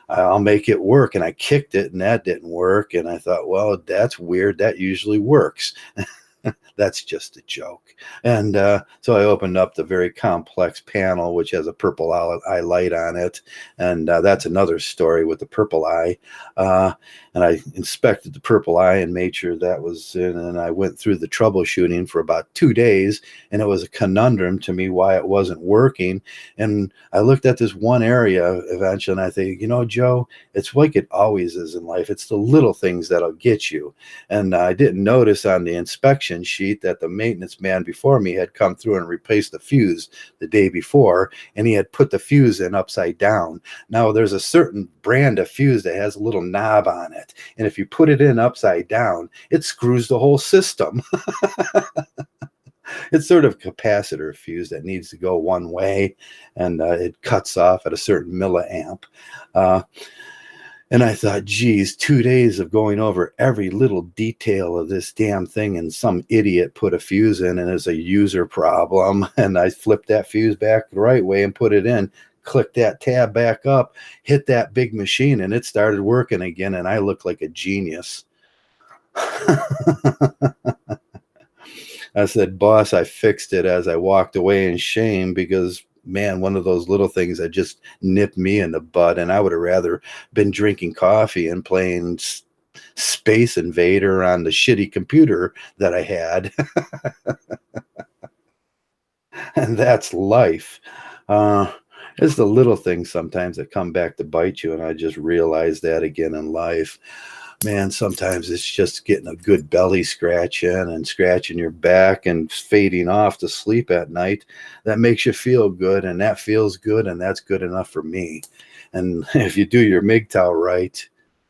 I'll make it work." And I kicked it, and that didn't work. And I thought, well, that's weird. That usually works. That's just a joke. And so I opened up the very complex panel, which has a purple eye light on it. And that's another story with the purple eye. Uh, and I inspected the purple eye and made sure that was in. And I went through the troubleshooting for about 2 days. And it was a conundrum to me why it wasn't working. And I looked at this one area eventually, and I think, Joe, it's like it always is in life. It's the little things that'll get you. And I didn't notice on the inspection sheet that the maintenance man before me had come through and replaced the fuse the day before, and he had put the fuse in upside down. Now, there's a certain brand of fuse that has a little knob on it, and if you put it in upside down, it screws the whole system. It's sort of capacitor fuse that needs to go one way, and it cuts off at a certain milliamp. Uh, And I thought, geez, 2 days of going over every little detail of this damn thing, and some idiot put a fuse in, and it's a user problem. And I flipped that fuse back the right way and put it in, clicked that tab back up, hit that big machine, and it started working again. And I looked like a genius. I said, "Boss, I fixed it," as I walked away in shame, because man, one of those little things that just nipped me in the butt, and I would have rather been drinking coffee and playing Space Invader on the shitty computer that I had. And that's life. Uh, it's the little things sometimes that come back to bite you, and I just realized that again in life. Man, sometimes it's just getting a good belly scratch in and scratching your back and fading off to sleep at night. That makes you feel good, and that feels good, and that's good enough for me. And if you do your Mgtow right,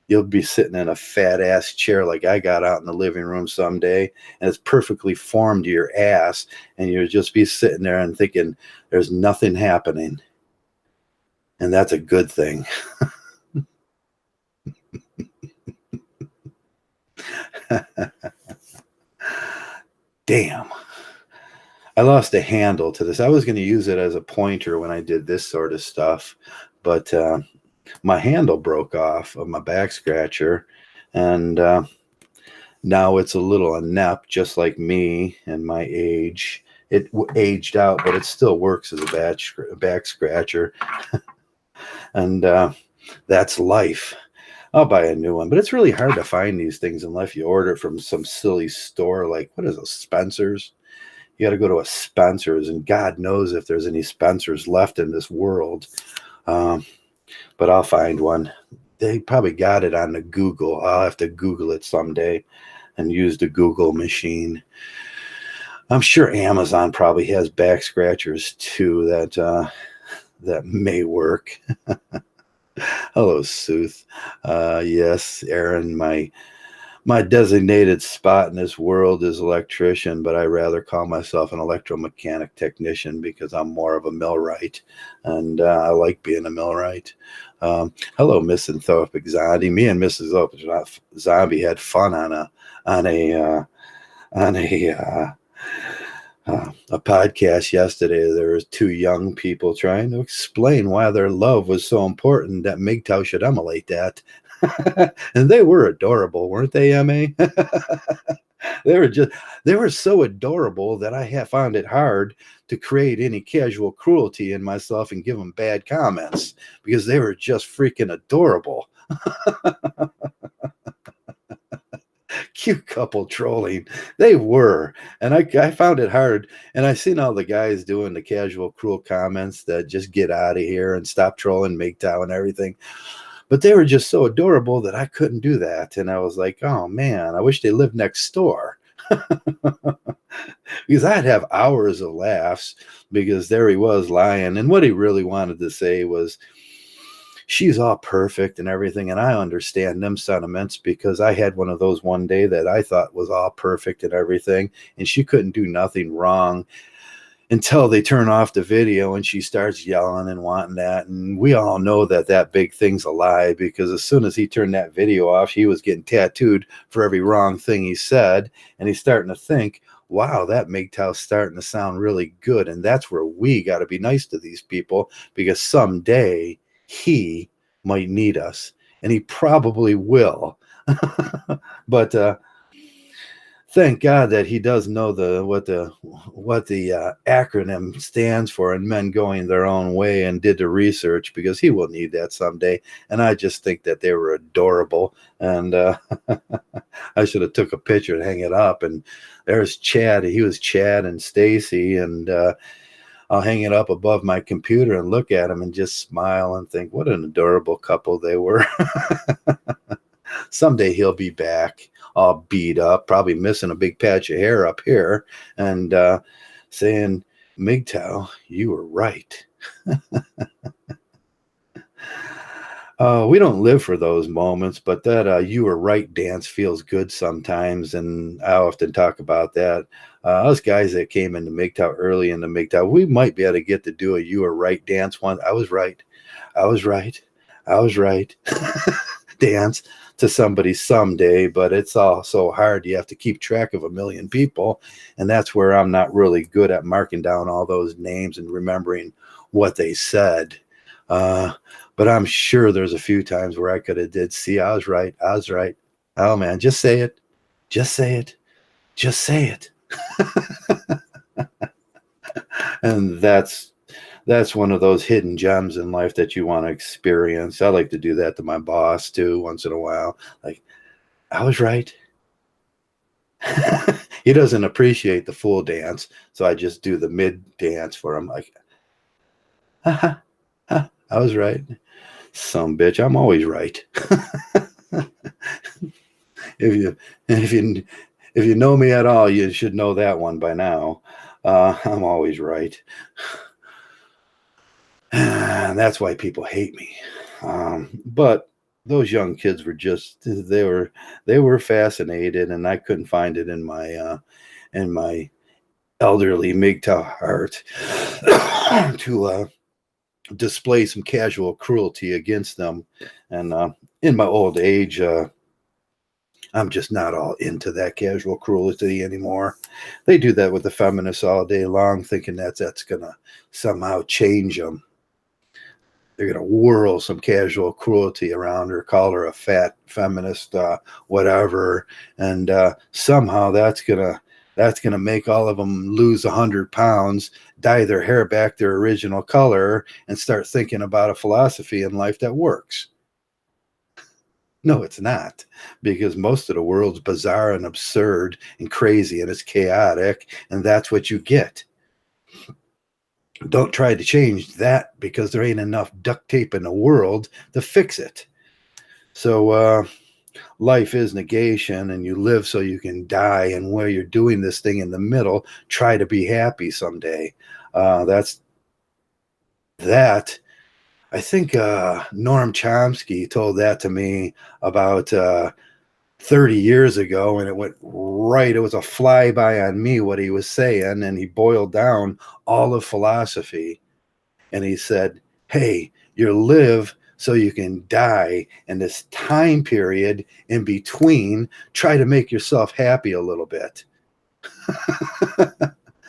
you'll be sitting in a fat ass chair like I got out in the living room someday, and it's perfectly formed to your ass, and you'll just be sitting there and thinking there's nothing happening. And that's a good thing. Damn. I lost a handle to this. I was going to use it as a pointer when I did this sort of stuff, but my handle broke off of my back scratcher, and now it's a little inept, just like me and my age. It aged out, but it still works as a back scratcher, and that's life. I'll buy a new one. But it's really hard to find these things unless you order it from some silly store like, what is it, Spencer's? You got to go to a Spencer's, and God knows if there's any Spencer's left in this world. Um, but I'll find one. They probably got it on the Google. I'll have to Google it someday and use the Google machine. I'm sure Amazon probably has back scratchers too that may work. Hello, Sooth. Yes, Aaron, my designated spot in this world is electrician, but I rather call myself an electromechanic technician because I'm more of a millwright, and I like being a millwright. Hello, Misanthropic Zombie. Me and Mrs. Zombie had fun on a uh, on a podcast yesterday. There was two young people trying to explain why their love was so important that Mgtow should emulate that. And they were adorable, weren't they, MA? They were so adorable that I found it hard to create any casual cruelty in myself and give them bad comments because they were just freaking adorable. Cute couple trolling. They were. And I found it hard. And I seen all the guys doing the casual, cruel comments that just get out of here and stop trolling Mgtow and everything. But they were just so adorable that I couldn't do that. And I was like, oh man, I wish they lived next door. Because I'd have hours of laughs because there he was lying. And what he really wanted to say was, she's all perfect and everything. And I understand them sentiments because I had one of those one day that I thought was all perfect and everything. And she couldn't do nothing wrong until they turn off the video and she starts yelling and wanting that. And we all know that that big thing's a lie because as soon as he turned that video off, he was getting tattooed for every wrong thing he said. And he's starting to think, wow, that Mgtow's starting to sound really good. And that's where we got to be nice to these people because someday he might need us, and he probably will. But thank God that he does know what the acronym stands for, and men going their own way, and did the research because he will need that someday. And I just think that they were adorable, and I should have took a picture and hang it up. And there's Chad. He was Chad and Stacy, and I'll hang it up above my computer and look at him and just smile and think, what an adorable couple they were. Someday he'll be back, all beat up, probably missing a big patch of hair up here, and saying, Mgtow, you were right. We don't live for those moments, but that you were right dance feels good sometimes, and I often talk about that. Us guys that came into Mgtow early into Mgtow, we might be able to get to do a you were right dance one. I was right. I was right. I was right. Dance to somebody someday, but it's all so hard. You have to keep track of a million people, and that's where I'm not really good at marking down all those names and remembering what they said. But I'm sure there's a few times where I could have did, see, I was right. I was right. Oh man, just say it. Just say it. Just say it. And that's one of those hidden gems in life that you want to experience. I like to do that to my boss too once in a while. Like, I was right. He doesn't appreciate the full dance, so I just do the mid dance for him. Like, I was right. Some bitch, I'm always right. if you know me at all, you should know that one by now. I'm always right. And that's why people hate me. But those young kids were just they were fascinated, and I couldn't find it in my elderly Mgtow heart to display some casual cruelty against them. And in my old age, I'm just not all into that casual cruelty anymore. They do that with the feminists all day long, thinking that's gonna somehow change them. They're going to whirl some casual cruelty around her, call her a fat feminist, whatever, and somehow that's gonna make all of them lose 100 pounds, dye their hair back their original color, and start thinking about a philosophy in life that works. No, it's not, because most of the world's bizarre and absurd and crazy and it's chaotic, and that's what you get. Don't try to change that because there ain't enough duct tape in the world to fix it. So, life is negation, and you live so you can die. And where you're doing this thing in the middle, try to be happy someday. That's that. I think Noam Chomsky told that to me about 30 years ago, and it went right. It was a flyby on me what he was saying, and he boiled down all of philosophy. And he said, hey, you live so you can die. And this time period in between, try to make yourself happy a little bit.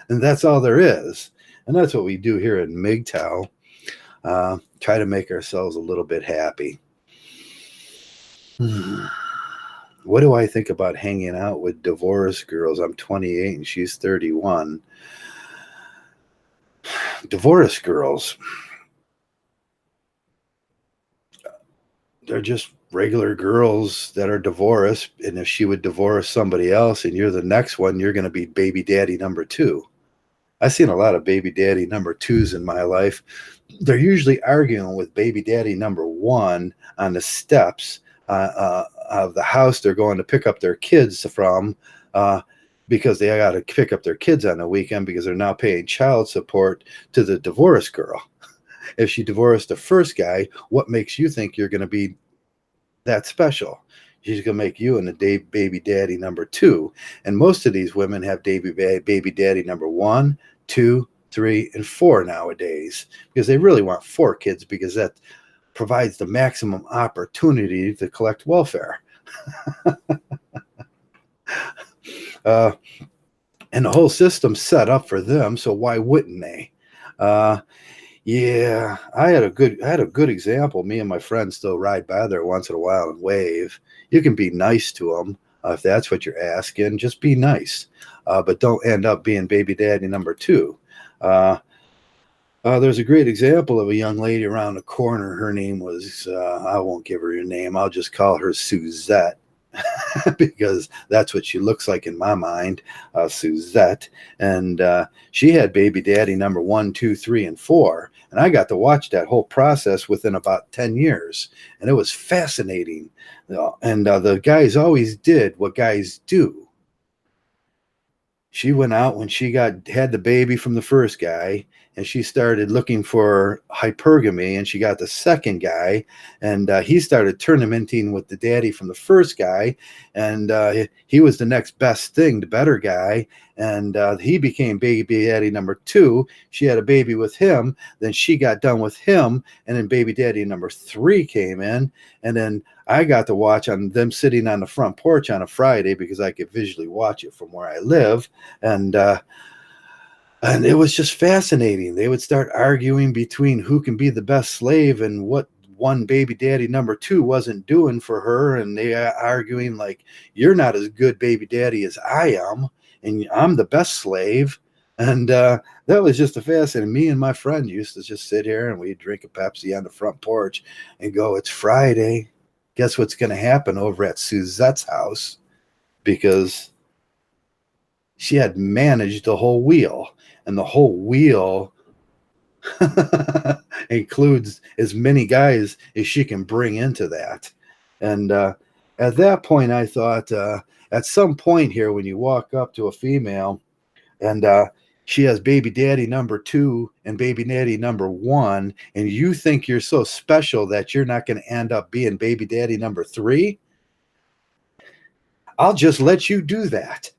And that's all there is. And that's what we do here in Mgtow. Try to make ourselves a little bit happy. What do I think about hanging out with divorced girls? I'm 28 and she's 31. Divorced girls, they're just regular girls that are divorced. And if she would divorce somebody else and you're the next one, you're going to be baby daddy number two. I've seen a lot of baby daddy number twos in my life. They're usually arguing with baby daddy number one on the steps of the house they're going to pick up their kids from, because they got to pick up their kids on the weekend because they're now paying child support to the divorced girl. If she divorced the first guy, what makes you think you're going to be that special? She's going to make you and the baby daddy number two. And most of these women have baby daddy number 1, 2, 3, and 4 nowadays, because they really want 4 kids, because that provides the maximum opportunity to collect welfare. And the whole system's set up for them, so why wouldn't they? Yeah, I had a good example. Me and my friends still ride by there once in a while and wave. You can be nice to them if that's what you're asking. Just be nice, but don't end up being baby daddy number 2. There's a great example of a young lady around the corner. Her name was, I won't give her your name. I'll just call her Suzette. Because that's what she looks like in my mind, Suzette. And she had baby daddy number 1, 2, 3, and 4. And I got to watch that whole process within about 10 years. And it was fascinating. And the guys always did what guys do. She went out when she had the baby from the first guy, and she started looking for hypergamy, and she got the second guy, and he started tournamenting with the daddy from the first guy, and he was the next best thing, the better guy, and he became baby daddy number 2. She had a baby with him, then she got done with him, and then baby daddy number 3 came in, and then I got to watch on them sitting on the front porch on a Friday because I could visually watch it from where I live. And it was just fascinating. They would start arguing between who can be the best slave and what one baby daddy number 2 wasn't doing for her. And they are arguing like, you're not as good baby daddy as I am, and I'm the best slave. And that was just a fascinating. Me and my friend used to just sit here and we'd drink a Pepsi on the front porch and go, it's Friday. Guess what's going to happen over at Suzette's house? Because she had managed the whole wheel, and the whole wheel includes as many guys as she can bring into that. And at that point, I thought, at some point here, when you walk up to a female and she has baby daddy number 2 and baby daddy number 1, and you think you're so special that you're not going to end up being baby daddy number 3, I'll just let you do that.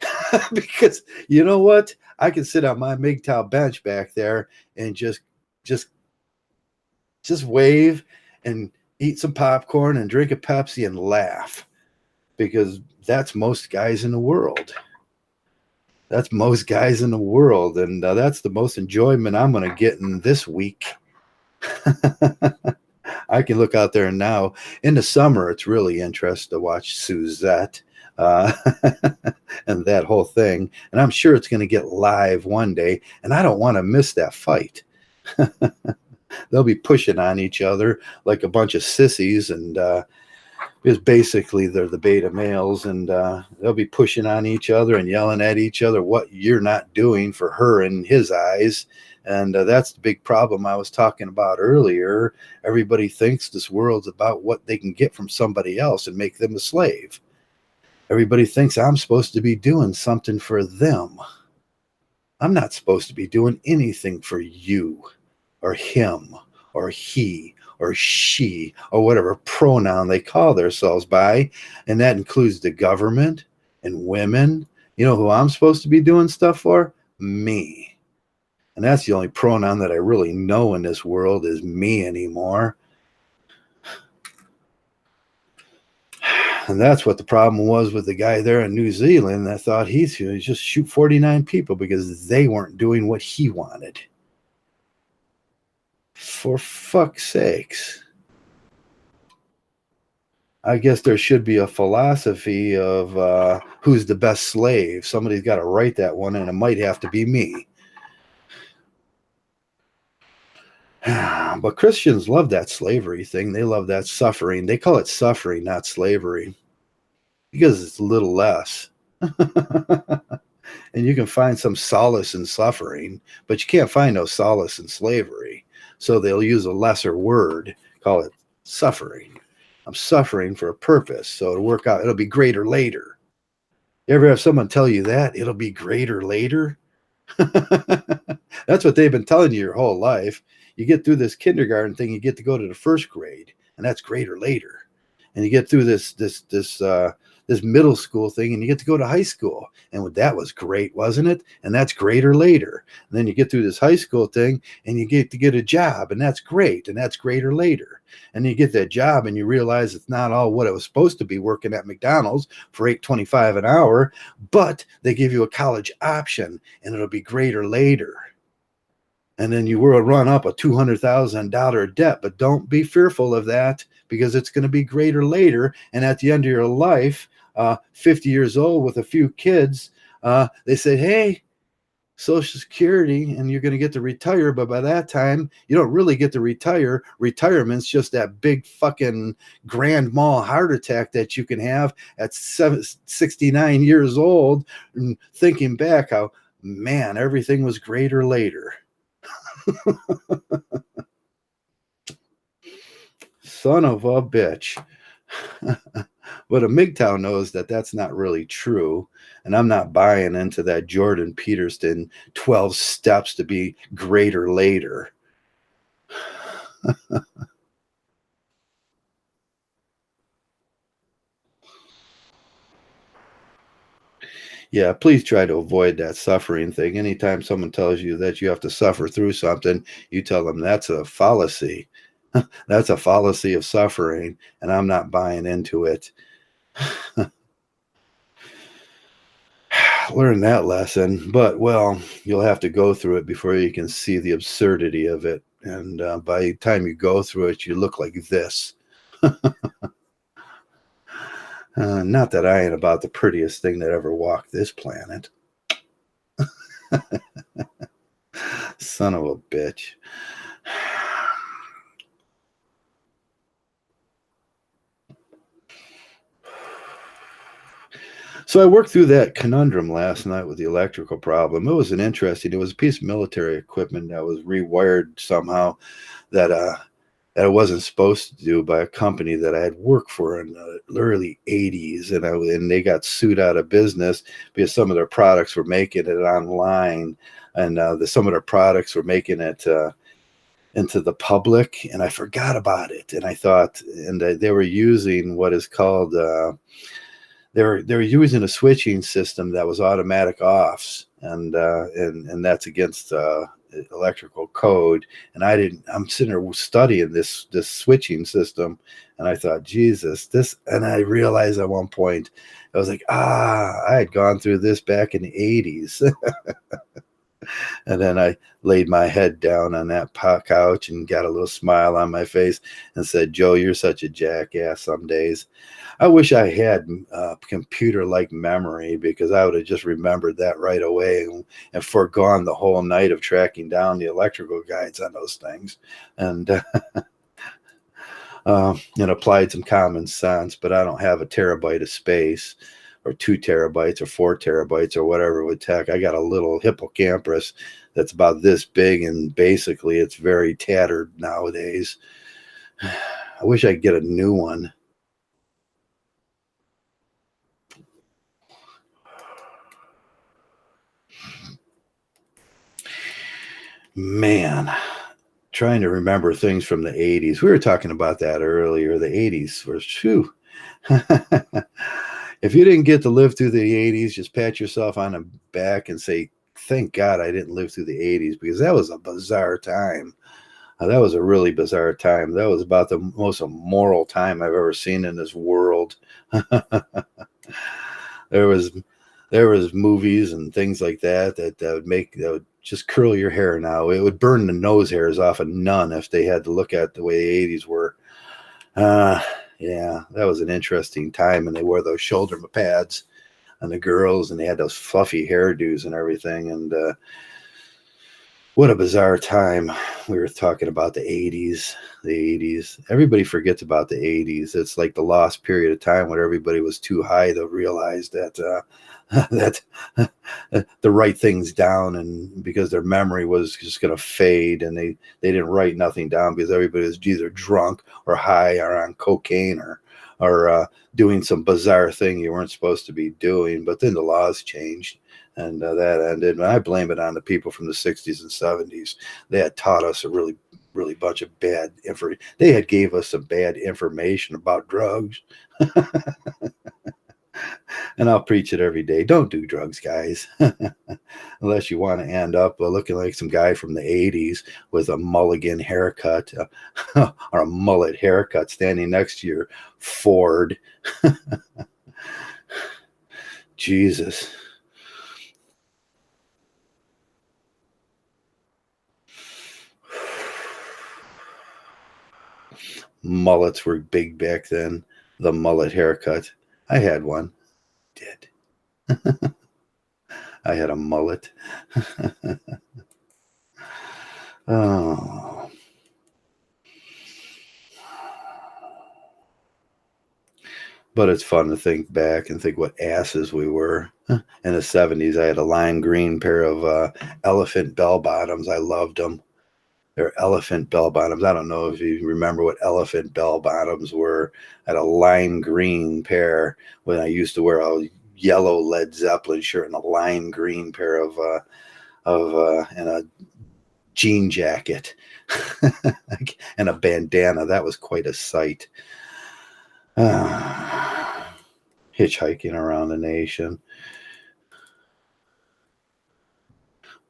Because you know what? I can sit on my Mgtow bench back there and just wave and eat some popcorn and drink a Pepsi and laugh, because that's most guys in the world. That's most guys in the world, and that's the most enjoyment I'm going to get in this week. I can look out there now. In the summer, it's really interesting to watch Suzette and that whole thing. And I'm sure it's going to get live one day, and I don't want to miss that fight. They'll be pushing on each other like a bunch of sissies, and because basically they're the beta males, and they'll be pushing on each other and yelling at each other what you're not doing for her in his eyes. And that's the big problem I was talking about earlier. Everybody thinks this world's about what they can get from somebody else and make them a slave. Everybody thinks I'm supposed to be doing something for them. I'm not supposed to be doing anything for you or him or he or she or whatever pronoun they call themselves by. And that includes the government and women. You know who I'm supposed to be doing stuff for? Me. And that's the only pronoun that I really know in this world is me anymore. And that's what the problem was with the guy there in New Zealand. I thought he's going to just shoot 49 people because they weren't doing what he wanted. For fuck's sakes. I guess there should be a philosophy of who's the best slave. Somebody's got to write that one, and it might have to be me. But Christians love that slavery thing. They love that suffering. They call it suffering, not slavery, because it's a little less. And you can find some solace in suffering, but you can't find no solace in slavery. So they'll use a lesser word, call it suffering. I'm suffering for a purpose, so it'll work out. It'll be greater later. You ever have someone tell you that? It'll be greater later? That's what they've been telling you your whole life. You get through this kindergarten thing, you get to go to the first grade, and that's greater later. And you get through this middle school thing, and you get to go to high school, and that was great, wasn't it? And that's greater later. And then you get through this high school thing, and you get to get a job, and that's great, and that's greater later. And you get that job, and you realize it's not all what it was supposed to be, working at McDonald's for $8.25 an hour, but they give you a college option, and it'll be greater later. And then you will run up a $200,000 debt, but don't be fearful of that, because it's going to be greater later. And at the end of your life, 50 years old with a few kids, they say, hey, Social Security, and you're going to get to retire. But by that time, you don't really get to retire. Retirement's just that big fucking grand mal heart attack that you can have at 69 years old, and thinking back how, man, everything was greater later. Son of a bitch. But a Mgtow knows that that's not really true. And I'm not buying into that Jordan Peterson 12 steps to be greater later. Yeah, please try to avoid that suffering thing. Anytime someone tells you that you have to suffer through something, you tell them that's a fallacy. That's a fallacy of suffering, and I'm not buying into it. Learn that lesson, but well, you'll have to go through it before you can see the absurdity of it. And by the time you go through it, you look like this. Not that I ain't about the prettiest thing that ever walked this planet. Son of a bitch. So I worked through that conundrum last night with the electrical problem. It was it was a piece of military equipment that was rewired somehow that that I wasn't supposed to do by a company that I had worked for in the early 80s. And they got sued out of business because some of their products were making it online, and some of their products were making it into the public, and I forgot about it. And I thought, and they were using what is called they were using a switching system that was automatic offs, and that's against electrical code. And I'm sitting there studying this switching system, and I thought, Jesus, and I realized at one point, I was like, I had gone through this back in the 80s. And then I laid my head down on that couch and got a little smile on my face and said, Joe, you're such a jackass some days. I wish I had computer-like memory, because I would have just remembered that right away and foregone the whole night of tracking down the electrical guides on those things. And and applied some common sense, but I don't have a terabyte of space or 2 terabytes or 4 terabytes or whatever it would take. I got a little hippocampus that's about this big, and basically it's very tattered nowadays. I wish I could get a new one. Man, trying to remember things from the 80s. We were talking about that earlier. The 80s were, phew. If you didn't get to live through the 80s, just pat yourself on the back and say, thank God I didn't live through the 80s, because that was a bizarre time. That was a really bizarre time. That was about the most immoral time I've ever seen in this world. there was there was movies and things like that would just curl your hair now. It would burn the nose hairs off a nun if they had to look at the way the 80s were. Uh, yeah, that was an interesting time. And they wore those shoulder pads on the girls, and they had those fluffy hairdos and everything. And what a bizarre time. We were talking about the 80s. The 80s. Everybody forgets about the 80s. It's like the lost period of time where everybody was too high to realize that that the write things down, and because their memory was just going to fade, and they didn't write nothing down because everybody was either drunk or high or on cocaine or doing some bizarre thing you weren't supposed to be doing. But then the laws changed, and that ended. And I blame it on the people from the 60s and 70s. They had taught us a really bunch of bad information. They had gave us some bad information about drugs. And I'll preach it every day. Don't do drugs, guys, unless you want to end up looking like some guy from the 80s with a mulligan haircut or a mullet haircut standing next to your Ford. Jesus. Mullets were big back then. The mullet haircut. I had one. Did. I had a mullet. Oh. But it's fun to think back and think what asses we were. In the 70s, I had a lime green pair of elephant bell bottoms. I loved them. They're elephant bell bottoms. I don't know if you remember what elephant bell bottoms were. I had a lime green pair when I used to wear a yellow Led Zeppelin shirt and a lime green pair of and a jean jacket and a bandana. That was quite a sight. Hitchhiking around the nation.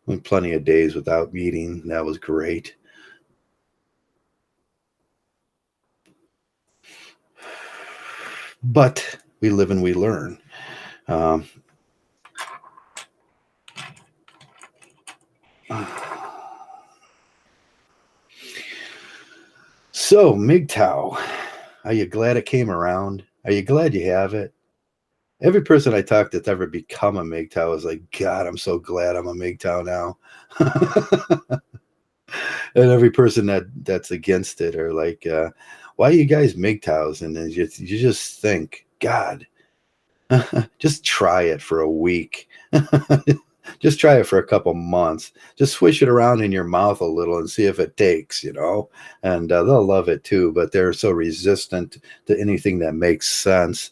Went plenty of days without eating. That was great. But we live and we learn. So, Mgtow, are you glad it came around? Are you glad you have it? Every person I talk that's ever become a Mgtow is like, God, I'm so glad I'm a Mgtow now. And every person that's against it are like, why are you guys Mgtows? And then you just think, God, just try it for a week. Just try it for a couple months. Just swish it around in your mouth a little and see if it takes, and they'll love it too. But they're so resistant to anything that makes sense.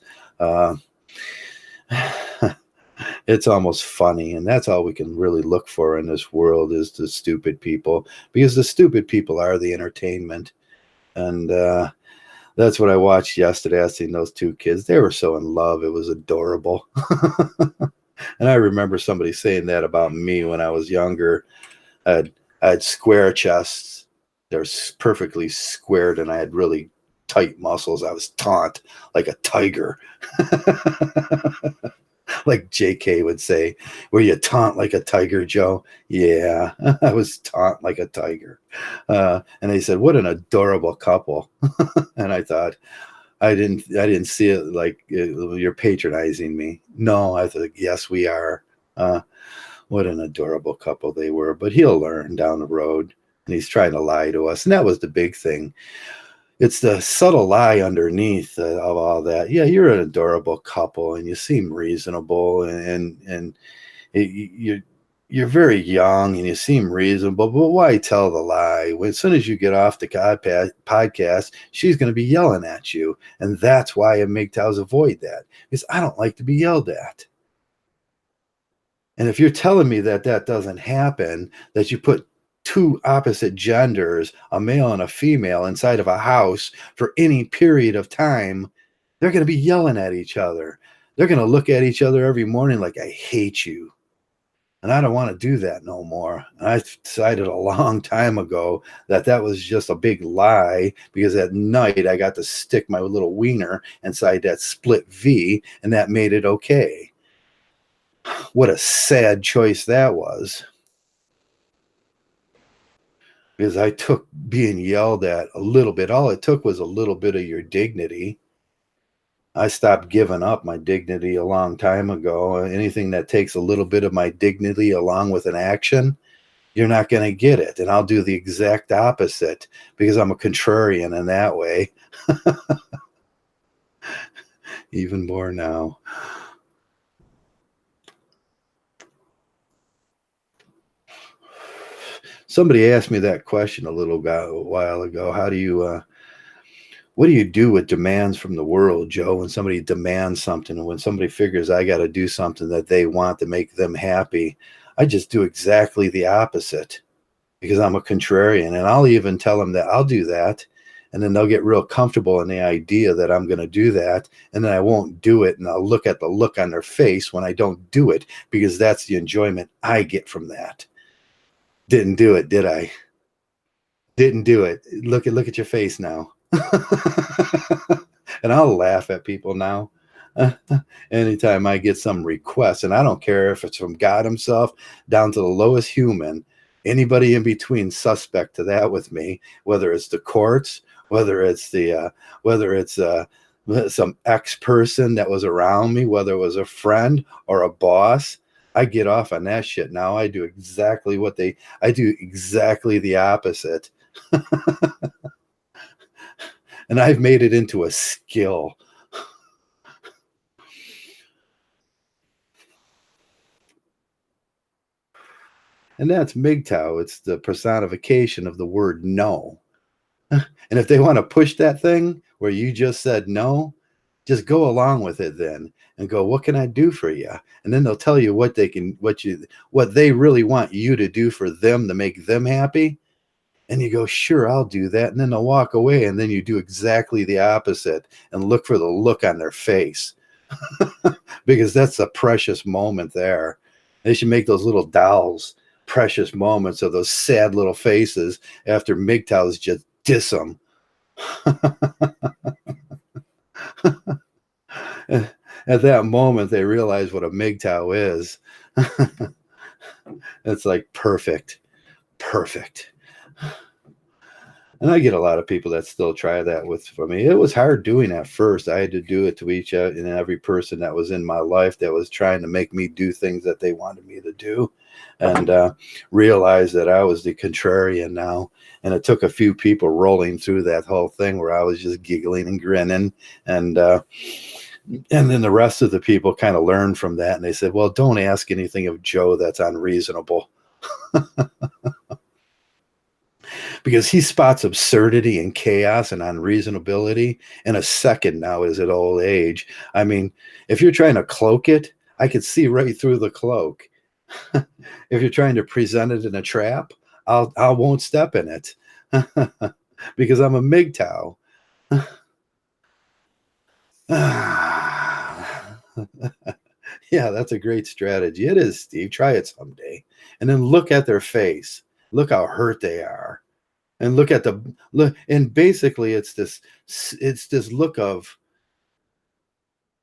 It's almost funny, and that's all we can really look for in this world is the stupid people, because the stupid people are the entertainment. And that's what I watched yesterday. I seen those two kids. They were so in love. It was adorable. And I remember somebody saying that about me when I was younger. I had square chests. They're perfectly squared, and I had really tight muscles. I was taut like a tiger. Like JK would say, were you taunt like a tiger, Joe? Yeah, I was taunt like a tiger. And they said, what an adorable couple. And I thought, I didn't see it like you're patronizing me. No, I thought, yes, we are. What an adorable couple they were. But he'll learn down the road, and he's trying to lie to us. And that was the big thing. It's the subtle lie underneath of all that. Yeah, you're an adorable couple, and you seem reasonable, and you're very young, and you seem reasonable. But why tell the lie? When, as soon as you get off the podcast, she's going to be yelling at you, and that's why Mgtows avoid that, because I don't like to be yelled at. And if you're telling me that that doesn't happen, that you put two opposite genders, a male and a female, inside of a house for any period of time, they're going to be yelling at each other. They're going to look at each other every morning like, I hate you. And I don't want to do that no more. And I decided a long time ago that that was just a big lie, because at night I got to stick my little wiener inside that split V, and that made it okay. What a sad choice that was. Because I took being yelled at a little bit. All it took was a little bit of your dignity. I stopped giving up my dignity a long time ago. Anything that takes a little bit of my dignity along with an action, you're not going to get it. And I'll do the exact opposite, because I'm a contrarian in that way. Even more now. Somebody asked me that question a while ago. What do you do with demands from the world, Joe, when somebody demands something, and when somebody figures I got to do something that they want to make them happy? I just do exactly the opposite, because I'm a contrarian. And I'll even tell them that I'll do that, and then they'll get real comfortable in the idea that I'm going to do that, and then I won't do it, and I'll look at the look on their face when I don't do it, because that's the enjoyment I get from that. Didn't do it, did I? Didn't do it. Look at your face now. And I'll laugh at people now. Anytime I get some request, and I don't care if it's from God himself down to the lowest human, anybody in between, suspect to that with me, whether it's the courts, whether it's some ex person that was around me, whether it was a friend or a boss. I get off on that shit now. I do exactly the opposite. And I've made it into a skill. And that's Mgtow. It's the personification of the word no. And if they want to push that thing where you just said no, just go along with it then, and go, what can I do for you? And then they'll tell you what they really want you to do for them to make them happy. And you go, sure, I'll do that. And then they'll walk away, and then you do exactly the opposite and look for the look on their face. Because that's a precious moment there. They should make those little dolls precious moments of those sad little faces after Mgtows just diss them. At that moment, they realize what a Mgtow is. It's like perfect. And I get a lot of people that still try that for me. It was hard doing at first. I had to do it to each and every person that was in my life that was trying to make me do things that they wanted me to do, and realize that I was the contrarian now. And it took a few people rolling through that whole thing where I was just giggling and grinning, and then the rest of the people kind of learned from that, and they said, well, don't ask anything of Joe that's unreasonable. Because he spots absurdity and chaos and unreasonability in a second now as at old age. I mean, if you're trying to cloak it, I could see right through the cloak. If you're trying to present it in a trap, I won't step in it. Because I'm a Mgtow. Yeah, that's a great strategy. It is, Steve. Try it someday. And then look at their face. Look how hurt they are. And look at the look, and basically it's this look of,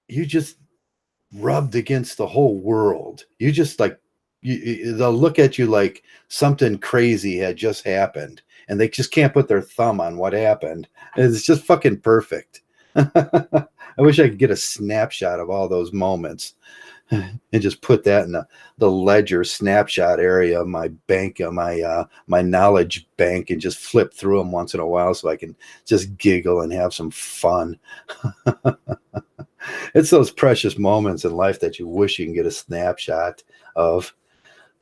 you just rubbed against the whole world. You just like, they'll look at you like something crazy had just happened, and they just can't put their thumb on what happened. And it's just fucking perfect. I wish I could get a snapshot of all those moments. and just put that in the ledger snapshot area of my bank, my knowledge bank, and just flip through them once in a while so I can just giggle and have some fun. It's those precious moments in life that you wish you can get a snapshot of.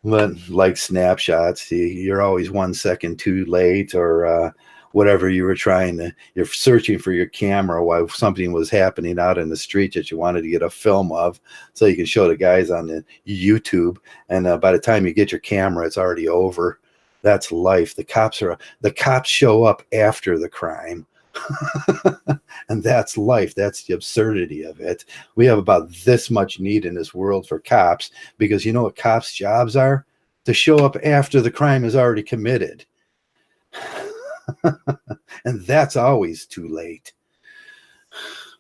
But like snapshots, you're always 1 second too late, or whatever you were trying to, you're searching for your camera while something was happening out in the street that you wanted to get a film of so you can show the guys on the YouTube. And by the time you get your camera, it's already over. That's life. The cops show up after the crime. And that's life. That's the absurdity of it. We have about this much need in this world for cops, because you know what cops' jobs are? To show up after the crime is already committed. And that's always too late.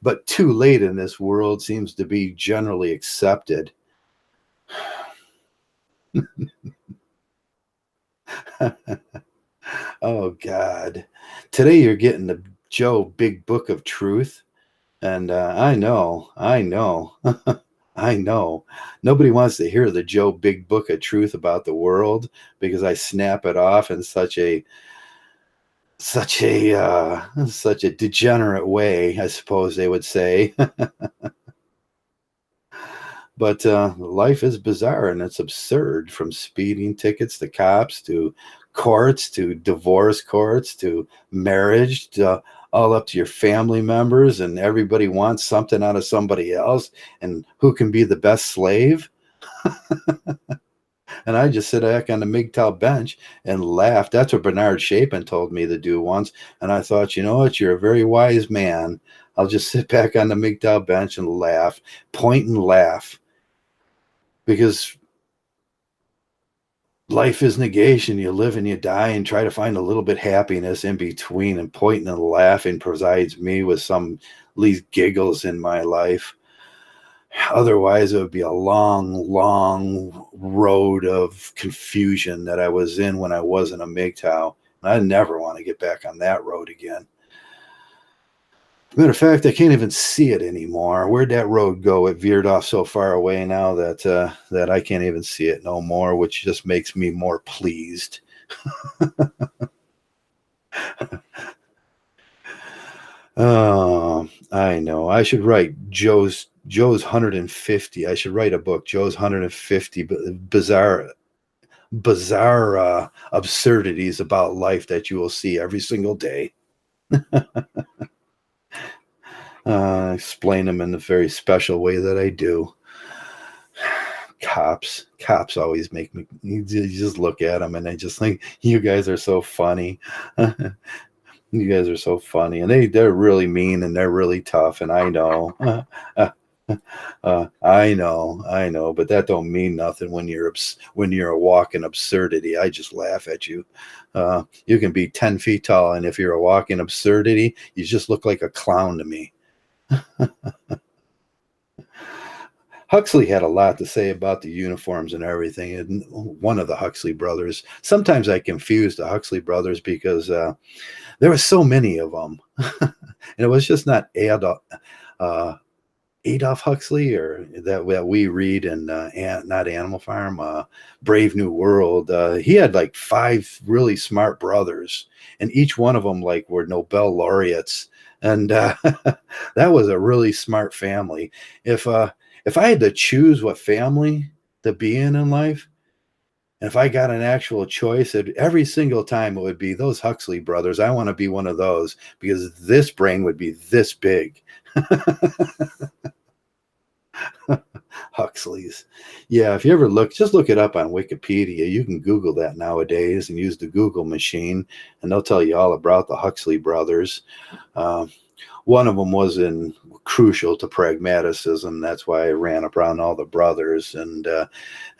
But too late in this world seems to be generally accepted. Oh, God. Today you're getting the Joe Big Book of Truth. And I know. I know. Nobody wants to hear the Joe Big Book of Truth about the world, because I snap it off in such a degenerate way, I suppose they would say. But life is bizarre and it's absurd, from speeding tickets to cops to courts to divorce courts to marriage to all up to your family members, and everybody wants something out of somebody else, and who can be the best slave. And I just sit back on the Mgtow bench and laugh. That's what Bernard Chapin told me to do once. And I thought, you know what? You're a very wise man. I'll just sit back on the Mgtow bench and laugh, point and laugh. Because life is negation. You live and you die and try to find a little bit happiness in between. And pointing and laughing provides me with some at least giggles in my life. Otherwise, it would be a long, long road of confusion that I was in when I wasn't a Mgtow. I never want to get back on that road again. Matter of fact, I can't even see it anymore. Where'd that road go? It veered off so far away now that I can't even see it no more, which just makes me more pleased. Oh, I know. I should write Joe's 150. I should write a book, Joe's 150 bizarre absurdities about life that you will see every single day. Explain them in the very special way that I do. Cops always make me, you just look at them and I just think, you guys are so funny. You guys are so funny, and they're really mean and they're really tough, and I know. I know, but that don't mean nothing when you're a walking absurdity. I just laugh at you. You can be 10 feet tall, and if you're a walking absurdity, you just look like a clown to me. Huxley had a lot to say about the uniforms and everything, and one of the Huxley brothers. Sometimes I confuse the Huxley brothers because there were so many of them, and it was just not Adolf Huxley, or that we read in not Animal Farm, Brave New World. He had like 5 really smart brothers, and each one of them like were Nobel laureates, and that was a really smart family. If I had to choose what family to be in life, and if I got an actual choice, every single time it would be those Huxley brothers. I want to be one of those, because this brain would be this big. Huxleys. Yeah, if you ever just look it up on Wikipedia. You can Google that nowadays and use the Google machine, and they'll tell you all about the Huxley brothers. One of them was crucial to pragmaticism. That's why I ran around all the brothers, and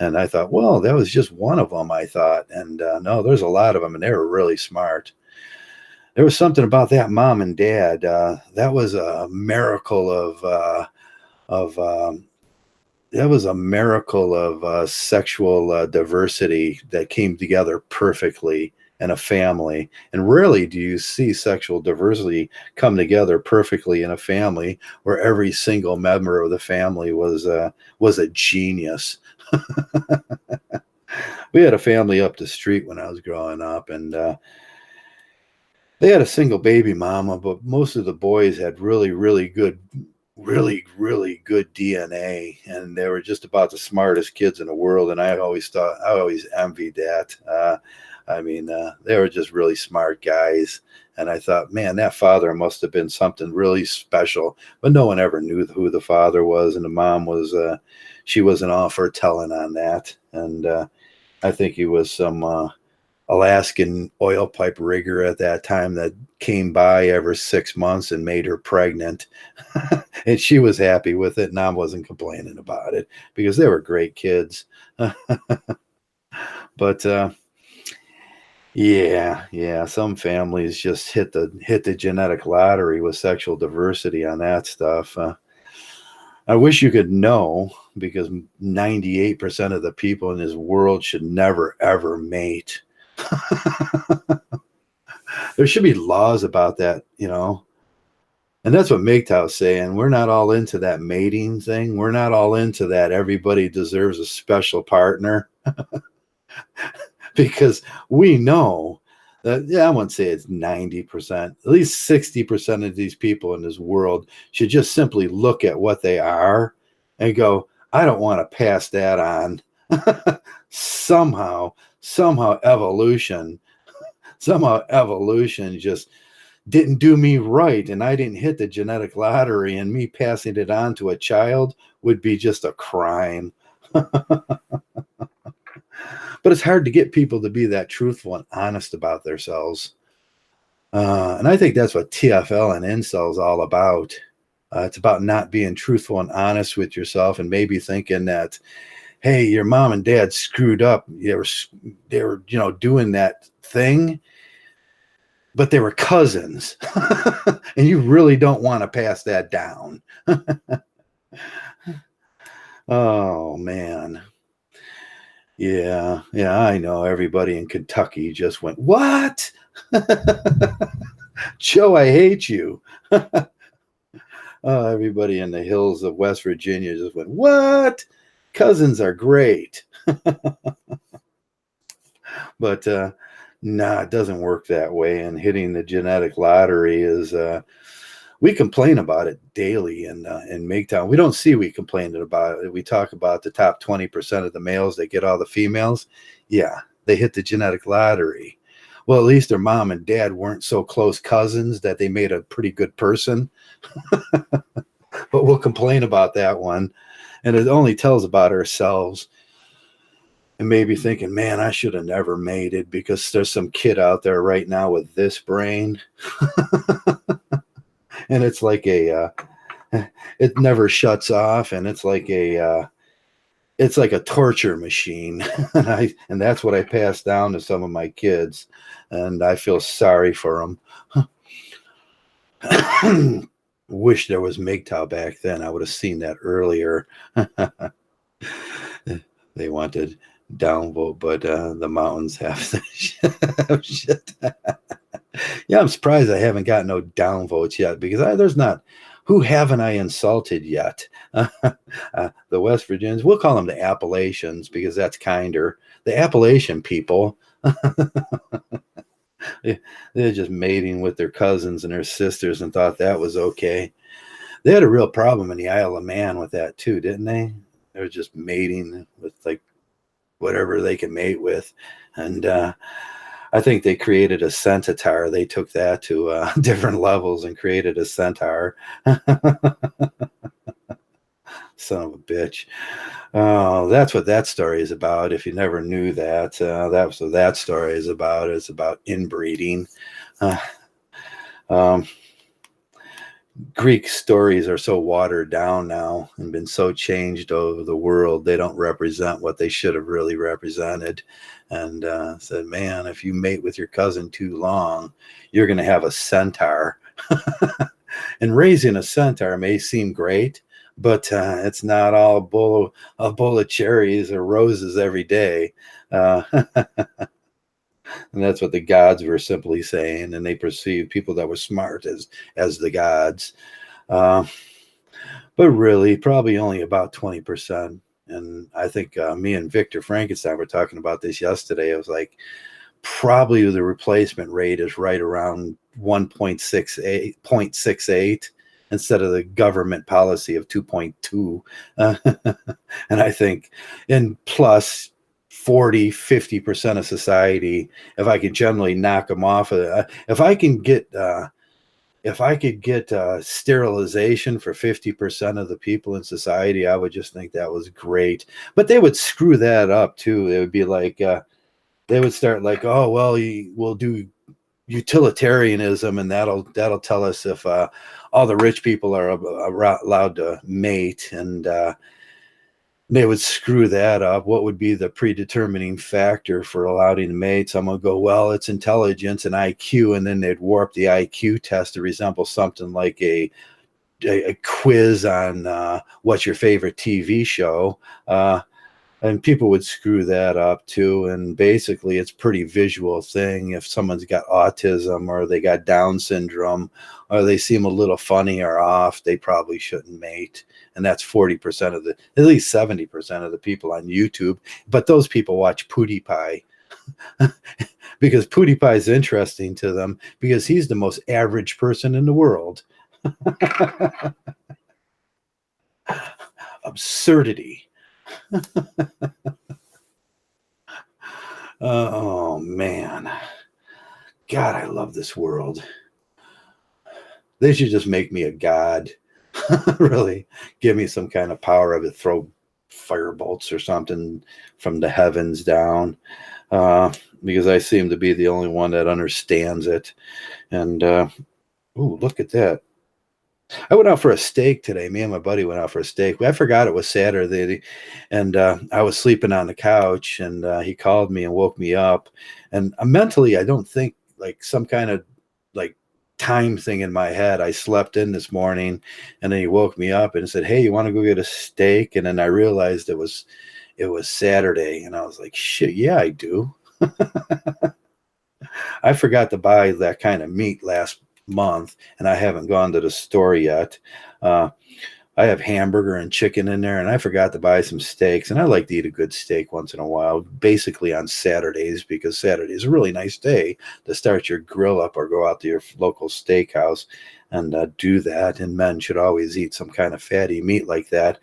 I thought, well, that was just one of them, I thought. And no, there's a lot of them, and they were really smart. There was something about that mom and dad. That was a miracle of sexual diversity that came together perfectly. and a family. And rarely do you see sexual diversity come together perfectly in a family where every single member of the family was a genius. We had a family up the street when I was growing up, and they had a single baby mama, but most of the boys had really good, really good DNA, and they were just about the smartest kids in the world. And I always envied that. They were just really smart guys. And I thought, man, that father must have been something really special. But no one ever knew who the father was, and the mom was, she wasn't all for telling on that. And I think he was some Alaskan oil pipe rigger at that time that came by every 6 months and made her pregnant. And she was happy with it, and I wasn't complaining about it because they were great kids. But yeah, some families just hit the genetic lottery with sexual diversity on that stuff. I wish you could know, because 98% of the people in this world should never ever mate. There should be laws about that, And that's what Mgtow's saying. We're not all into that mating thing. We're not all into that everybody deserves a special partner. Because we know that, I wouldn't say it's 90%, at least 60% of these people in this world should just simply look at what they are and go, I don't want to pass that on. somehow evolution just didn't do me right, and I didn't hit the genetic lottery, and me passing it on to a child would be just a crime. But it's hard to get people to be that truthful and honest about themselves. And I think that's what TFL and incel is all about. It's about not being truthful and honest with yourself, and maybe thinking that, hey, your mom and dad screwed up. They were doing that thing, but they were cousins. And you really don't want to pass that down. Oh, man. Yeah, I know. Everybody in Kentucky just went, what? Joe, I hate you. Everybody in the hills of West Virginia just went, what? Cousins are great. But it doesn't work that way. And hitting the genetic lottery is, we complain about it daily in Mgtow. We don't see we complaining about it. We talk about the top 20% of the males that get all the females. Yeah, they hit the genetic lottery. Well, at least their mom and dad weren't so close cousins that they made a pretty good person. But we'll complain about that one. And it only tells about ourselves. And maybe thinking, man, I should have never made it, because there's some kid out there right now with this brain. And it's like it never shuts off, and it's like a torture machine. And that's what I pass down to some of my kids, and I feel sorry for them. Wish there was Mgtow back then. I would have seen that earlier. They wanted downvote, but the mountains have the shit. Yeah, I'm surprised I haven't got no downvotes yet, because there's not. Who haven't I insulted yet? The West Virginians, we'll call them the Appalachians, because that's kinder. The Appalachian people, they're just mating with their cousins and their sisters and thought that was okay. They had a real problem in the Isle of Man with that too, didn't they? They were just mating with like whatever they can mate with. And I think they created a centaur. They took that to different levels and created a centaur. Son of a bitch. Oh, that's what that story is about. If you never knew that, that's what that story is about. It's about inbreeding. Greek stories are so watered down now and been so changed over the world. They don't represent what they should have really represented. And said, man, if you mate with your cousin too long, you're going to have a centaur. And raising a centaur may seem great, but it's not all a bowl of cherries or roses every day. And that's what the gods were simply saying, and they perceived people that were smart as the gods. Uh, but really, probably only about 20%. And I think me and Victor Frankenstein were talking about this yesterday. It was like probably the replacement rate is right around 1.68 instead of the government policy of 2.2. And I think, and plus 40-50% of society, if I could generally knock them off of if I could get sterilization for 50% of the people in society, I would just think that was great. But they would screw that up too. They would be like, they would start like, oh well, we'll do utilitarianism, and that'll tell us if all the rich people are allowed to mate, and they would screw that up. What would be the predetermining factor for allowing to mate? Someone would go, well, it's intelligence and IQ, and then they'd warp the IQ test to resemble something like a quiz on what's your favorite TV show. And people would screw that up too. And basically, it's a pretty visual thing. If someone's got autism or they got Down syndrome or they seem a little funny or off, they probably shouldn't mate. And that's 40% of at least 70% of the people on YouTube. But those people watch PewDiePie because PewDiePie is interesting to them because he's the most average person in the world. Absurdity. Oh man, God, I love this world. They should just make me a god. Really, give me some kind of power. I would throw fire bolts or something from the heavens down, because I seem to be the only one that understands it. And ooh, look at that. I went out for a steak today. Me and my buddy went out for a steak. I forgot it was Saturday, and I was sleeping on the couch, and he called me and woke me up. And mentally, I don't think like some kind of like time thing in my head. I slept in this morning, and then he woke me up and said, "Hey, you want to go get a steak?" And then I realized it was Saturday, and I was like, "Shit, yeah, I do." I forgot to buy that kind of meat last month, and I haven't gone to the store yet. Uh, I have hamburger and chicken in there, and I forgot to buy some steaks. And I like to eat a good steak once in a while, basically on Saturdays, because Saturday is a really nice day to start your grill up or go out to your local steakhouse and do that. And men should always eat some kind of fatty meat like that,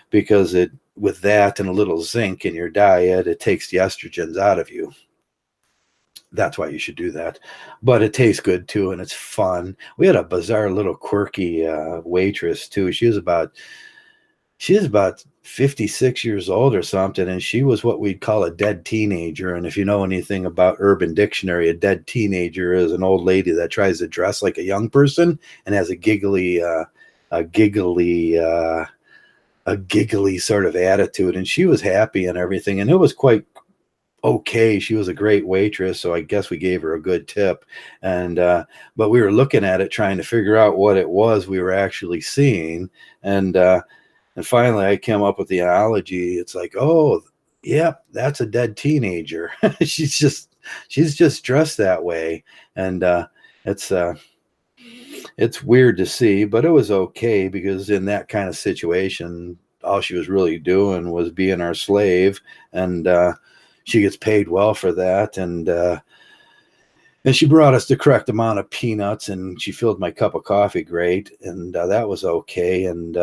because with that and a little zinc in your diet, it takes the estrogens out of you. That's why you should do that. But it tastes good too, and it's fun. We had a bizarre little quirky waitress too. She was about 56 years old or something, and she was what we'd call a dead teenager. And if you know anything about Urban Dictionary, a dead teenager is an old lady that tries to dress like a young person and has a giggly sort of attitude. And she was happy and everything, and it was quite okay. She was a great waitress, so I guess we gave her a good tip. And but we were looking at it, trying to figure out what it was we were actually seeing. And finally, I came up with the analogy. It's like, oh, yep, that's a dead teenager. she's just dressed that way, and it's it's weird to see, but it was okay, because in that kind of situation, all she was really doing was being our slave, and she gets paid well for that. And she brought us the correct amount of peanuts, and she filled my cup of coffee great, and that was okay. And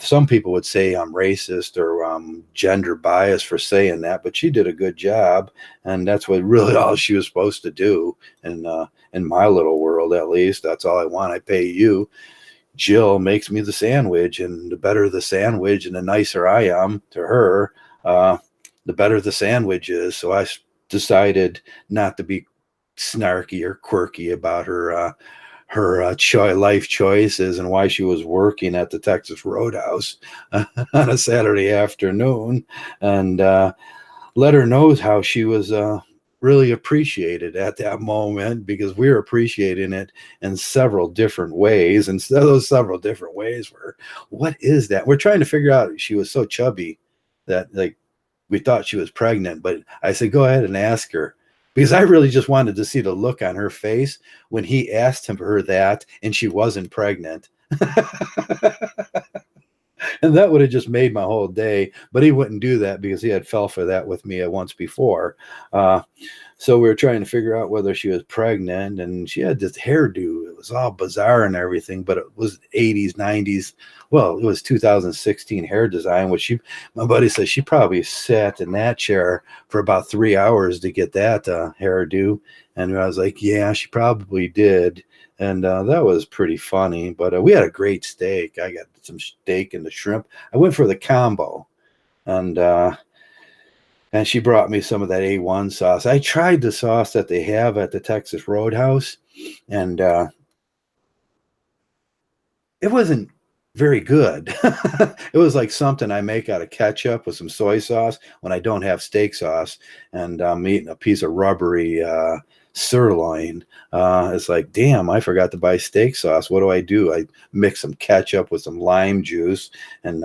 some people would say I'm racist or gender biased for saying that, but she did a good job, and that's what really all she was supposed to do. And in my little world, at least, that's all I want. I pay you. Jill makes me the sandwich, and the better the sandwich and the nicer I am to her, the better the sandwich is. So I decided not to be snarky or quirky about her life choices and why she was working at the Texas Roadhouse on a Saturday afternoon, and let her know how she was really appreciated at that moment, because we were appreciating it in several different ways. And so those several different ways were, what is that? We're trying to figure out. She was so chubby that like we thought she was pregnant, but I said, go ahead and ask her. because I really just wanted to see the look on her face when he asked him for her that and she wasn't pregnant. And that would have just made my whole day. But he wouldn't do that because he had fell for that with me once before. Uh, so we were trying to figure out whether she was pregnant, and she had this hairdo. It was all bizarre and everything, but it was 80s, 90s. Well, it was 2016 hair design, which my buddy says she probably sat in that chair for about 3 hours to get that hairdo. And I was like, yeah, she probably did. And that was pretty funny. But we had a great steak. I got some steak and the shrimp. I went for the combo, and she brought me some of that A1 sauce. I tried the sauce that they have at the Texas Roadhouse, and it wasn't very good. It was like something I make out of ketchup with some soy sauce when I don't have steak sauce, and I'm eating a piece of rubbery sirloin. It's like, damn, I forgot to buy steak sauce. What do? I mix some ketchup with some lime juice and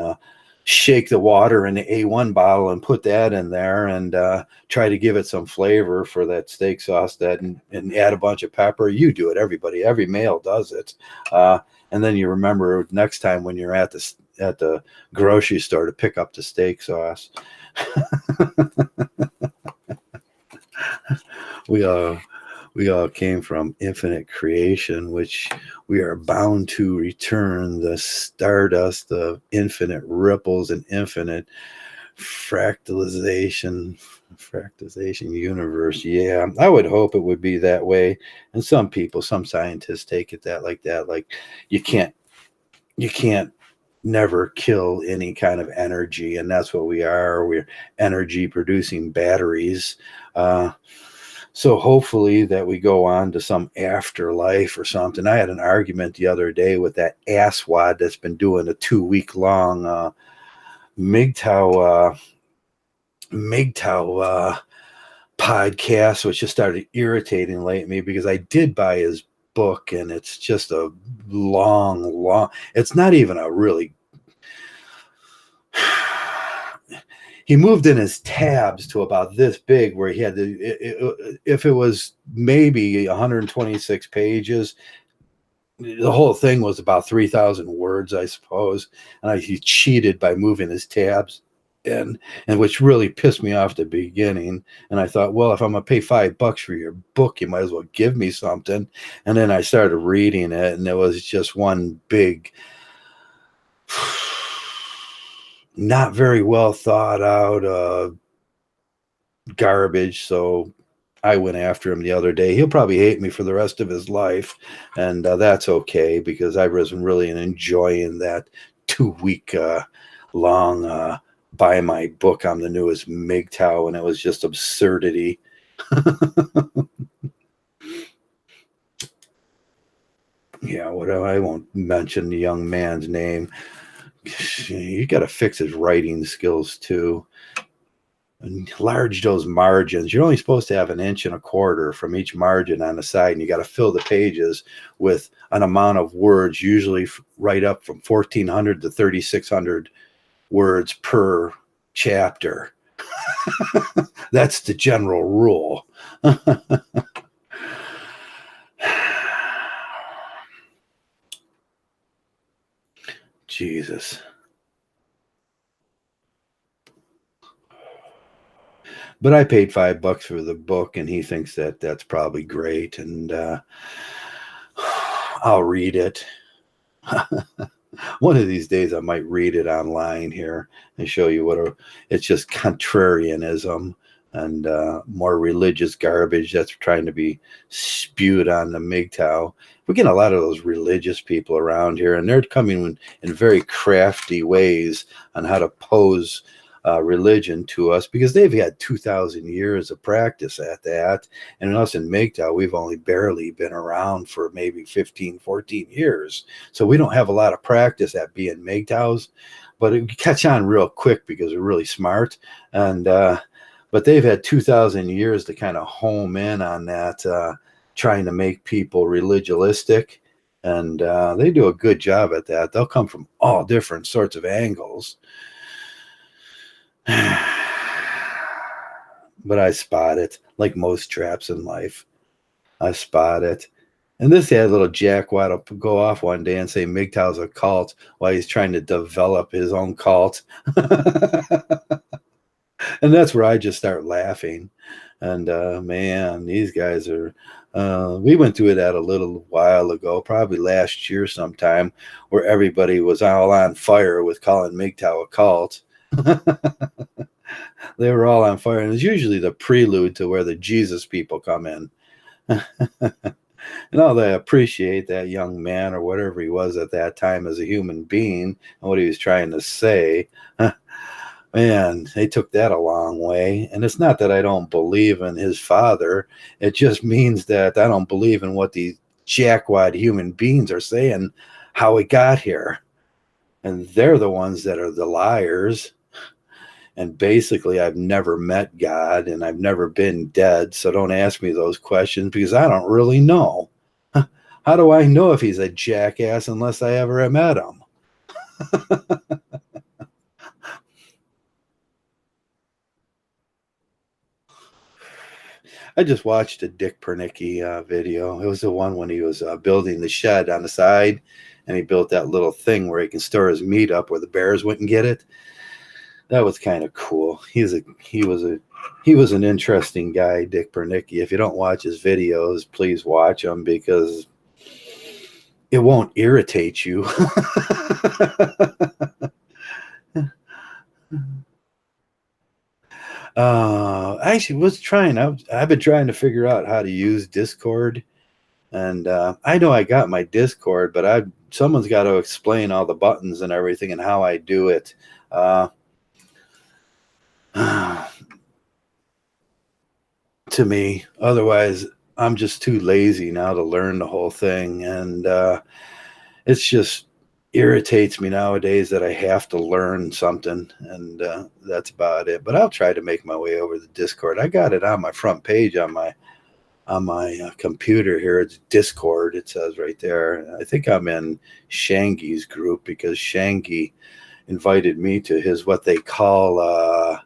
shake the water in the A1 bottle and put that in there and try to give it some flavor for that steak sauce and add a bunch of pepper. You do it, everybody. Every male does it. And then you remember next time when you're at the grocery store to pick up the steak sauce. we we all came from infinite creation, which we are bound to return, the stardust of infinite ripples and infinite fractalization universe. Yeah, I would hope it would be that way. And some scientists take it that like that. Like you can't never kill any kind of energy, and that's what we are. We're energy producing batteries. So hopefully that we go on to some afterlife or something. I had an argument the other day with that asswad that's been doing a 2 week long Mgtow podcast, which just started irritating me because I did buy his book, and it's just a long. It's not even a really. He moved in his tabs to about this big, where he had if it was maybe 126 pages, the whole thing was about 3,000 words, I suppose. And he cheated by moving his tabs in, and which really pissed me off at the beginning. And I thought, well, if I'm going to pay $5 for your book, you might as well give me something. And then I started reading it, and it was just one big not very well thought out garbage. So I went after him the other day. He'll probably hate me for the rest of his life, and that's okay because I wasn't really enjoying that 2 week long buy my book on the newest Mgtow, and it was just absurdity. Yeah, I won't mention the young man's name. You got to fix his writing skills too. Enlarge those margins. You're only supposed to have 1.25 inches from each margin on the side, and you got to fill the pages with an amount of words, usually right up from 1,400 to 3,600 words per chapter. That's the general rule. Jesus. But I paid $5 for the book, and he thinks that that's probably great, and I'll read it. One of these days I might read it online here and show you it's just contrarianism and more religious garbage that's trying to be spewed on the Mgtow. We're getting a lot of those religious people around here, and they're coming in very crafty ways on how to pose religion to us, because they've had 2,000 years of practice at that. And us in Mgtow, we've only barely been around for maybe 15, 14 years. So we don't have a lot of practice at being Mgtows, but it catch on real quick because they're really smart. And, but they've had 2,000 years to kind of home in on that, trying to make people religialistic. And they do a good job at that. They'll come from all different sorts of angles. but I spot it like most traps in life. I spot it. And this had little jackwad will go off one day and say Mgtow's a cult while he's trying to develop his own cult. And that's where I just start laughing. And man, these guys are. We went through that a little while ago, probably last year sometime, where everybody was all on fire with calling Mgtow a cult. They were all on fire, and it's usually the prelude to where the Jesus people come in. And all they appreciate that young man or whatever he was at that time as a human being and what he was trying to say. Man, they took that a long way. And it's not that I don't believe in his father. It just means that I don't believe in what these jackwad human beings are saying, how it got here. And they're the ones that are the liars. And basically, I've never met God and I've never been dead. So don't ask me those questions because I don't really know. How do I know if he's a jackass unless I ever met him? I just watched a Dick Pernicki video. It was the one when he was building the shed on the side, and he built that little thing where he can store his meat up where the bears wouldn't get it. That was kind of cool. He was an interesting guy, Dick Pernicki. If you don't watch his videos, please watch them because it won't irritate you. I actually was trying. I've been trying to figure out how to use Discord, and I know I got my Discord, but someone's got to explain all the buttons and everything and how I do it. To me, otherwise I'm just too lazy now to learn the whole thing, and it's just irritates me nowadays that I have to learn something, and that's about it. But I'll try to make my way over the Discord. I got it on my front page on my computer here. It's Discord. It says right there. I think I'm in Shangy's group because Shangy invited me to his what they call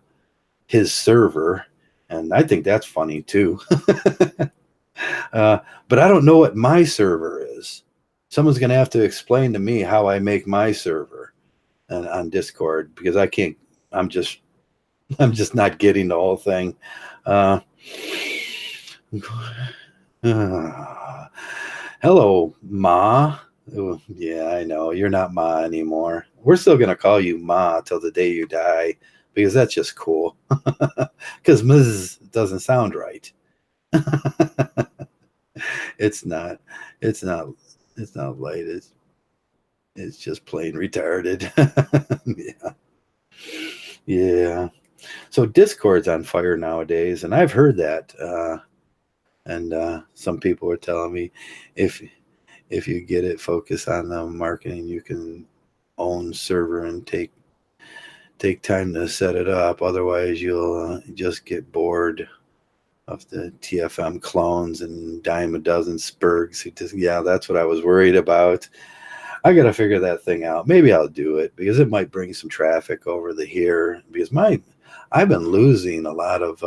his server, and I think that's funny too. But I don't know what my server is. Someone's going to have to explain to me how I make my server on Discord because I can't. I'm just not getting the whole thing. Hello, Ma. Oh, yeah, I know you're not Ma anymore. We're still going to call you Ma till the day you die because that's just cool. Because Ms. doesn't sound right. It's not. It's not. It's not light. It's just plain retarded. Yeah. Yeah. So Discord's on fire nowadays, and I've heard that. And some people were telling me if you get it, focus on the marketing, you can own server and take time to set it up. Otherwise, you'll just get bored of the TFM clones and dime a dozen spurgs. Yeah, that's what I was worried about. I got to figure that thing out. Maybe I'll do it because it might bring some traffic over the here. Because I've been losing a lot of.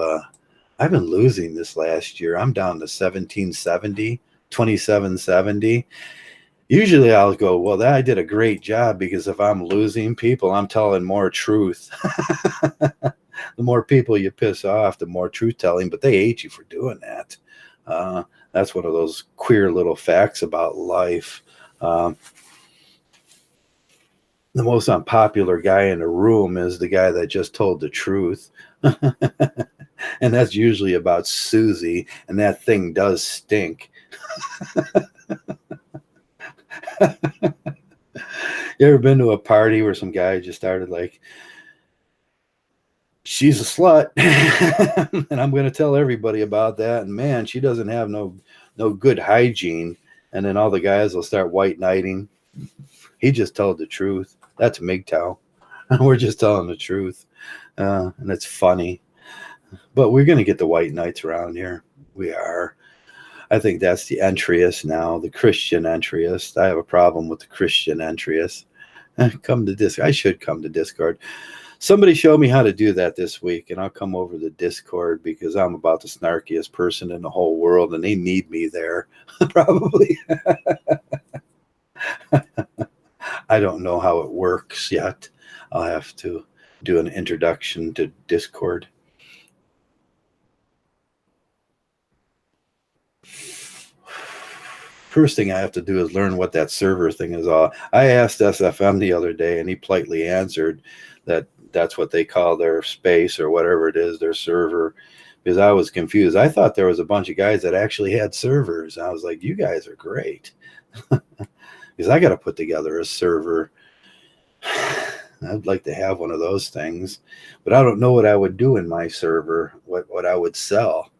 I've been losing this last year. I'm down to 1770, 2770. Usually I'll go, well, I did a great job because if I'm losing people, I'm telling more truth. The more people you piss off, the more truth telling, but they hate you for doing that. That's one of those queer little facts about life. The most unpopular guy in the room is the guy that just told the truth. And that's usually about Susie, and that thing does stink. You ever been to a party where some guy just started like, she's a slut, and I'm going to tell everybody about that, and man, she doesn't have no good hygiene, and then all the guys will start white knighting. He just told the truth. That's Mgtow. We're just telling the truth, and it's funny. But we're going to get the white knights around here. We are. I think that's the entryist now, the Christian entryist. I have a problem with the Christian entryist. Come to Discord. I should come to Discord. Somebody show me how to do that this week, and I'll come over to Discord because I'm about the snarkiest person in the whole world, and they need me there, probably. I don't know how it works yet. I'll have to do an introduction to Discord. First thing I have to do is learn what that server thing is all. I asked SFM the other day, and he politely answered that that's what they call their space or whatever it is, their server, because I was confused. I thought there was a bunch of guys that actually had servers. I was like, you guys are great. Because I got to put together a server. I'd like to have one of those things, but I don't know what I would do in my server, what I would sell.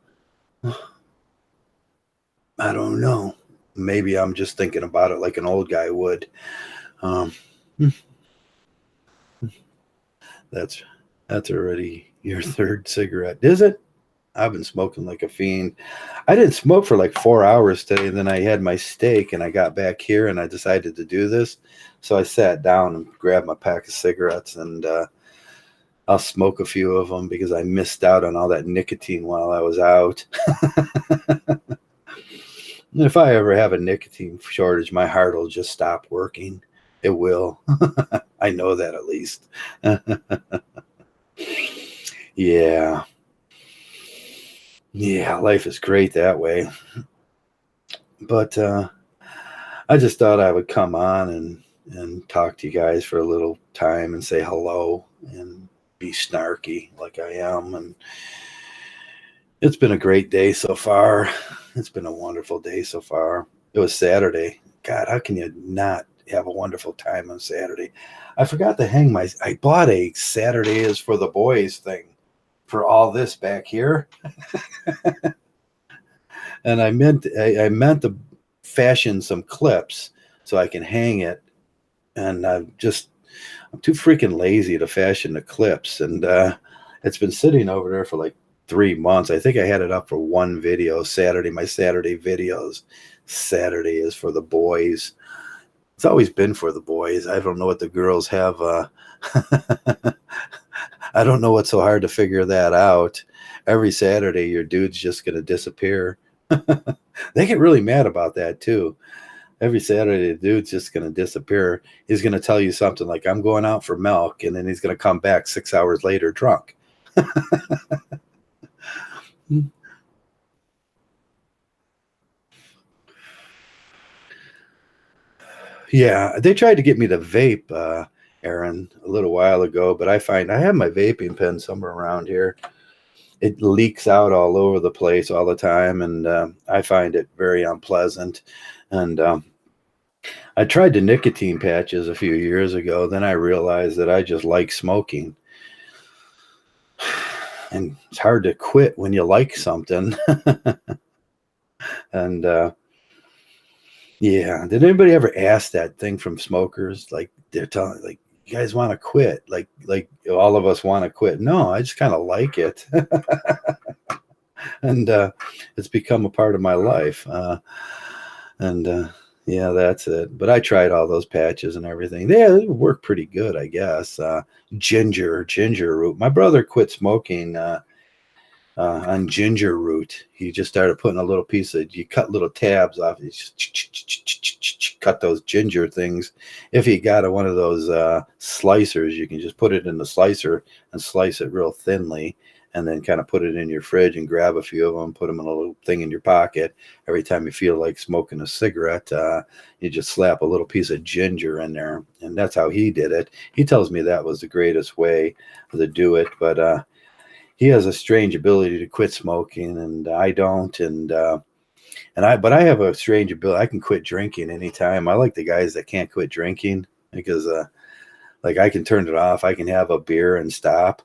I don't know. Maybe I'm just thinking about it like an old guy would. That's already your third cigarette, is it? I've been smoking like a fiend. I didn't smoke for like 4 hours today, and then I had my steak, and I got back here, and I decided to do this. So I sat down and grabbed my pack of cigarettes, and I'll smoke a few of them because I missed out on all that nicotine while I was out. If I ever have a nicotine shortage, my heart will just stop working. It will. I know that at least. Yeah. Yeah, life is great that way. But I just thought I would come on and talk to you guys for a little time and say hello and be snarky like I am. And it's been a great day so far. It's been a wonderful day so far. It was Saturday. God, how can you not have a wonderful time on Saturday? I forgot to hang I bought a Saturday is for the boys thing for all this back here. And I meant to fashion some clips so I can hang it. And I'm too freaking lazy to fashion the clips. And it's been sitting over there for like 3 months. I think I had it up for one video Saturday, my Saturday videos. Saturday is for the boys. It's always been for the boys. I don't know what the girls have. I don't know what's so hard to figure that out. Every Saturday, your dude's just going to disappear. They get really mad about that too. Every Saturday, the dude's just going to disappear. He's going to tell you something like, I'm going out for milk, and then he's going to come back 6 hours later drunk. Yeah, they tried to get me to vape, Aaron, a little while ago, but I find I have my vaping pen somewhere around here. It leaks out all over the place all the time, and I find it very unpleasant. And I tried the nicotine patches a few years ago. Then I realized that I just like smoking. And it's hard to quit when you like something. And yeah, did anybody ever ask that thing from smokers? Like they're telling, like, you guys want to quit? Like all of us want to quit. No, I just kind of like it. And it's become a part of my life. And yeah, that's it. But I tried all those patches and everything. They work pretty good, I guess. Ginger root. My brother quit smoking on ginger root. He just started putting a little piece of, you cut little tabs off. You just cut those ginger things. If you got one of those slicers, you can just put it in the slicer and slice it real thinly, and then kind of put it in your fridge and grab a few of them, put them in a little thing in your pocket. Every time you feel like smoking a cigarette, you just slap a little piece of ginger in there. And that's how he did it. He tells me that was the greatest way to do it. But he has a strange ability to quit smoking, and I don't. But I have a strange ability. I can quit drinking anytime. I like the guys that can't quit drinking because, like, I can turn it off. I can have a beer and stop.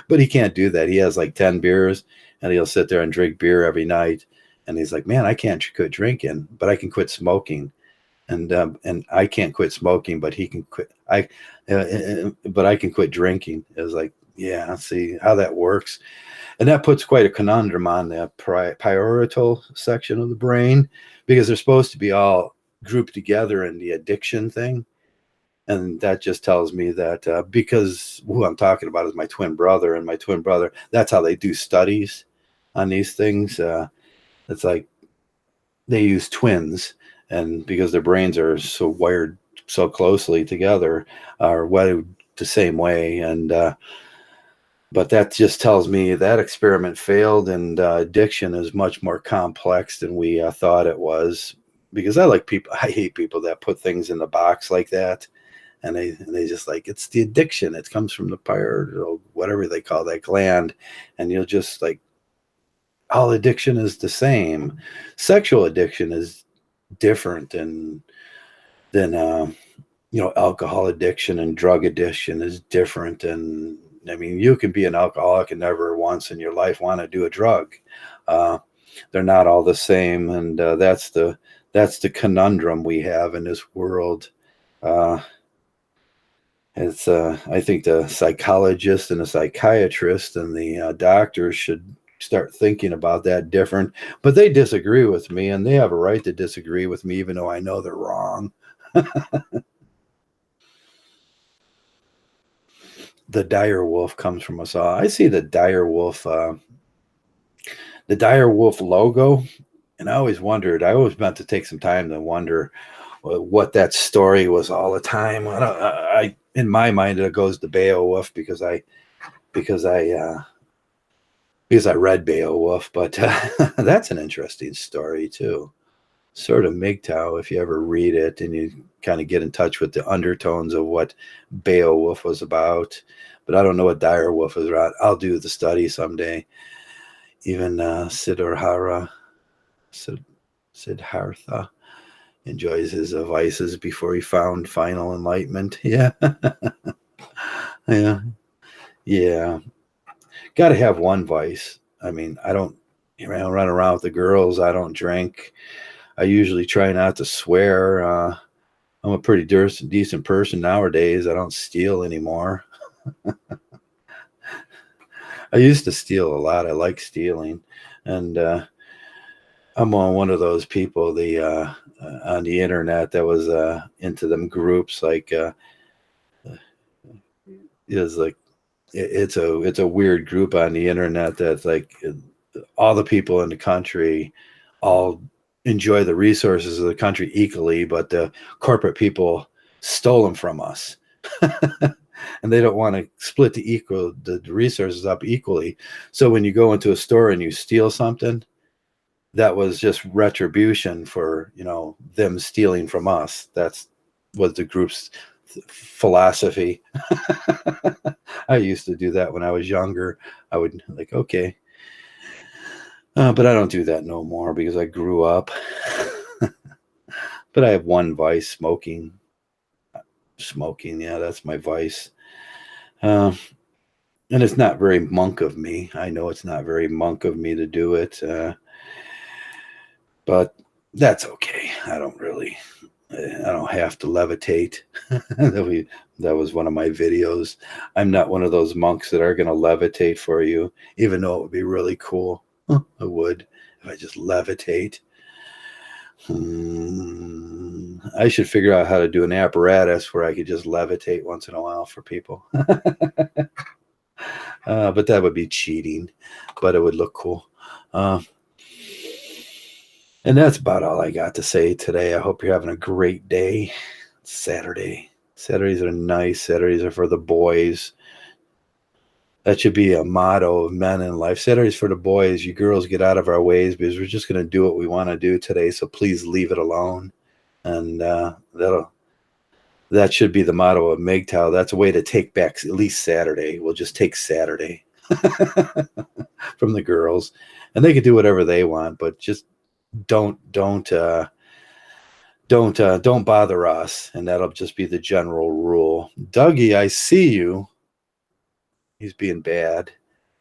But he can't do that. He has like 10 beers, and he'll sit there and drink beer every night. And he's like, man, I can't quit drinking, but I can quit smoking. And I can't quit smoking, but he can quit. But I can quit drinking. It was like, yeah, see how that works. And that puts quite a conundrum on the parietal section of the brain, because they're supposed to be all grouped together in the addiction thing. And that just tells me that because who I'm talking about is my twin brother, and my twin brother, that's how they do studies on these things. It's like they use twins, and because their brains are so wired so closely together, are wired the same way. And but that just tells me that experiment failed, and addiction is much more complex than we thought it was. Because I hate people that put things in the box like that, and they just like, it's the addiction. It comes from the pyre or whatever they call that gland, and you'll just like, all addiction is the same. Sexual addiction is different, and than alcohol addiction, and drug addiction is different. And I mean, you can be an alcoholic and never once in your life want to do a drug. Uh, they're not all the same, and that's the conundrum we have in this world. Uh, it's I think the psychologist and the psychiatrist and the doctors should start thinking about that different. But they disagree with me, and they have a right to disagree with me, even though I know they're wrong. The dire wolf comes from us all. I see the dire wolf logo, and I always wondered. I always meant to take some time to wonder what that story was all the time. In my mind, it goes to Beowulf because I because I read Beowulf, but that's an interesting story too. Sort of Mgtow, if you ever read it and you kind of get in touch with the undertones of what Beowulf was about. But I don't know what dire wolf is about. I'll do the study someday. Even Sid, Siddhartha enjoys his vices before he found final enlightenment. Yeah, yeah, yeah. Got to have one vice. I mean, I don't run around with the girls. I don't drink. I usually try not to swear. I'm a pretty decent person nowadays. I don't steal anymore. I used to steal a lot. I like stealing, and I'm on one of those people on the internet that was into them groups like is like it's a weird group on the internet that's like all the people in the country all enjoy the resources of the country equally, but the corporate people stole them from us. And they don't want to split the resources up equally. So when you go into a store and you steal something, that was just retribution for them stealing from us. That's was the group's philosophy. I used to do that when I was younger. I would like, okay, but I don't do that no more because I grew up. But I have one vice: smoking. Smoking, yeah, that's my vice. Uh, and it's not very monk of me. I know it's not very monk of me to do it, but that's okay. I don't have to levitate. That was one of my videos. I'm not one of those monks that are going to levitate for you, even though it would be really cool. I would if I just levitate. I should figure out how to do an apparatus where I could just levitate once in a while for people. But that would be cheating, but it would look cool. And that's about all I got to say today. I hope you're having a great day. It's Saturday. Saturdays are nice. Saturdays are for the boys. That should be a motto of men in life. Saturdays for the boys. You girls get out of our ways because we're just going to do what we want to do today. So please leave it alone. And that should be the motto of Mgtow. That's a way to take back at least Saturday. We'll just take Saturday from the girls, and they can do whatever they want, but just don't bother us, and that'll just be the general rule. Dougie, I see you. He's being bad,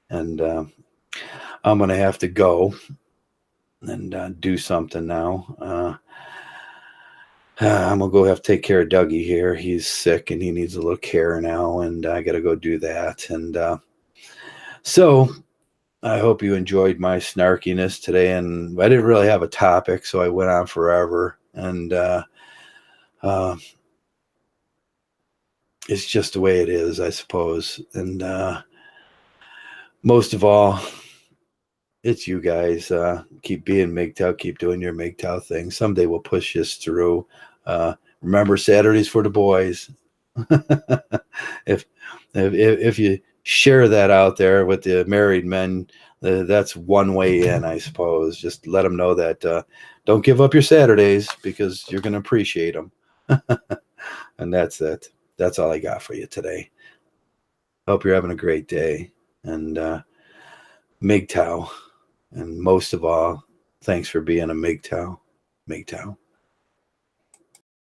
and I'm gonna have to go and do something now. I'm gonna go have to take care of Dougie here. He's sick and he needs a little care now, and I gotta go do that. And so I hope you enjoyed my snarkiness today. And I didn't really have a topic, so I went on forever. And uh, it's just the way it is, I suppose. And most of all, it's you guys. Keep being Mgtow, keep doing your Mgtow thing. Someday we'll push this through. Remember, Saturdays for the boys. if, if you share that out there with the married men, that's one way in, I suppose. Just let them know that don't give up your Saturdays, because you're going to appreciate them. And that's it. That's all I got for you today. Hope you're having a great day. And Mgtow. And most of all, thanks for being a Mgtow. Mgtow.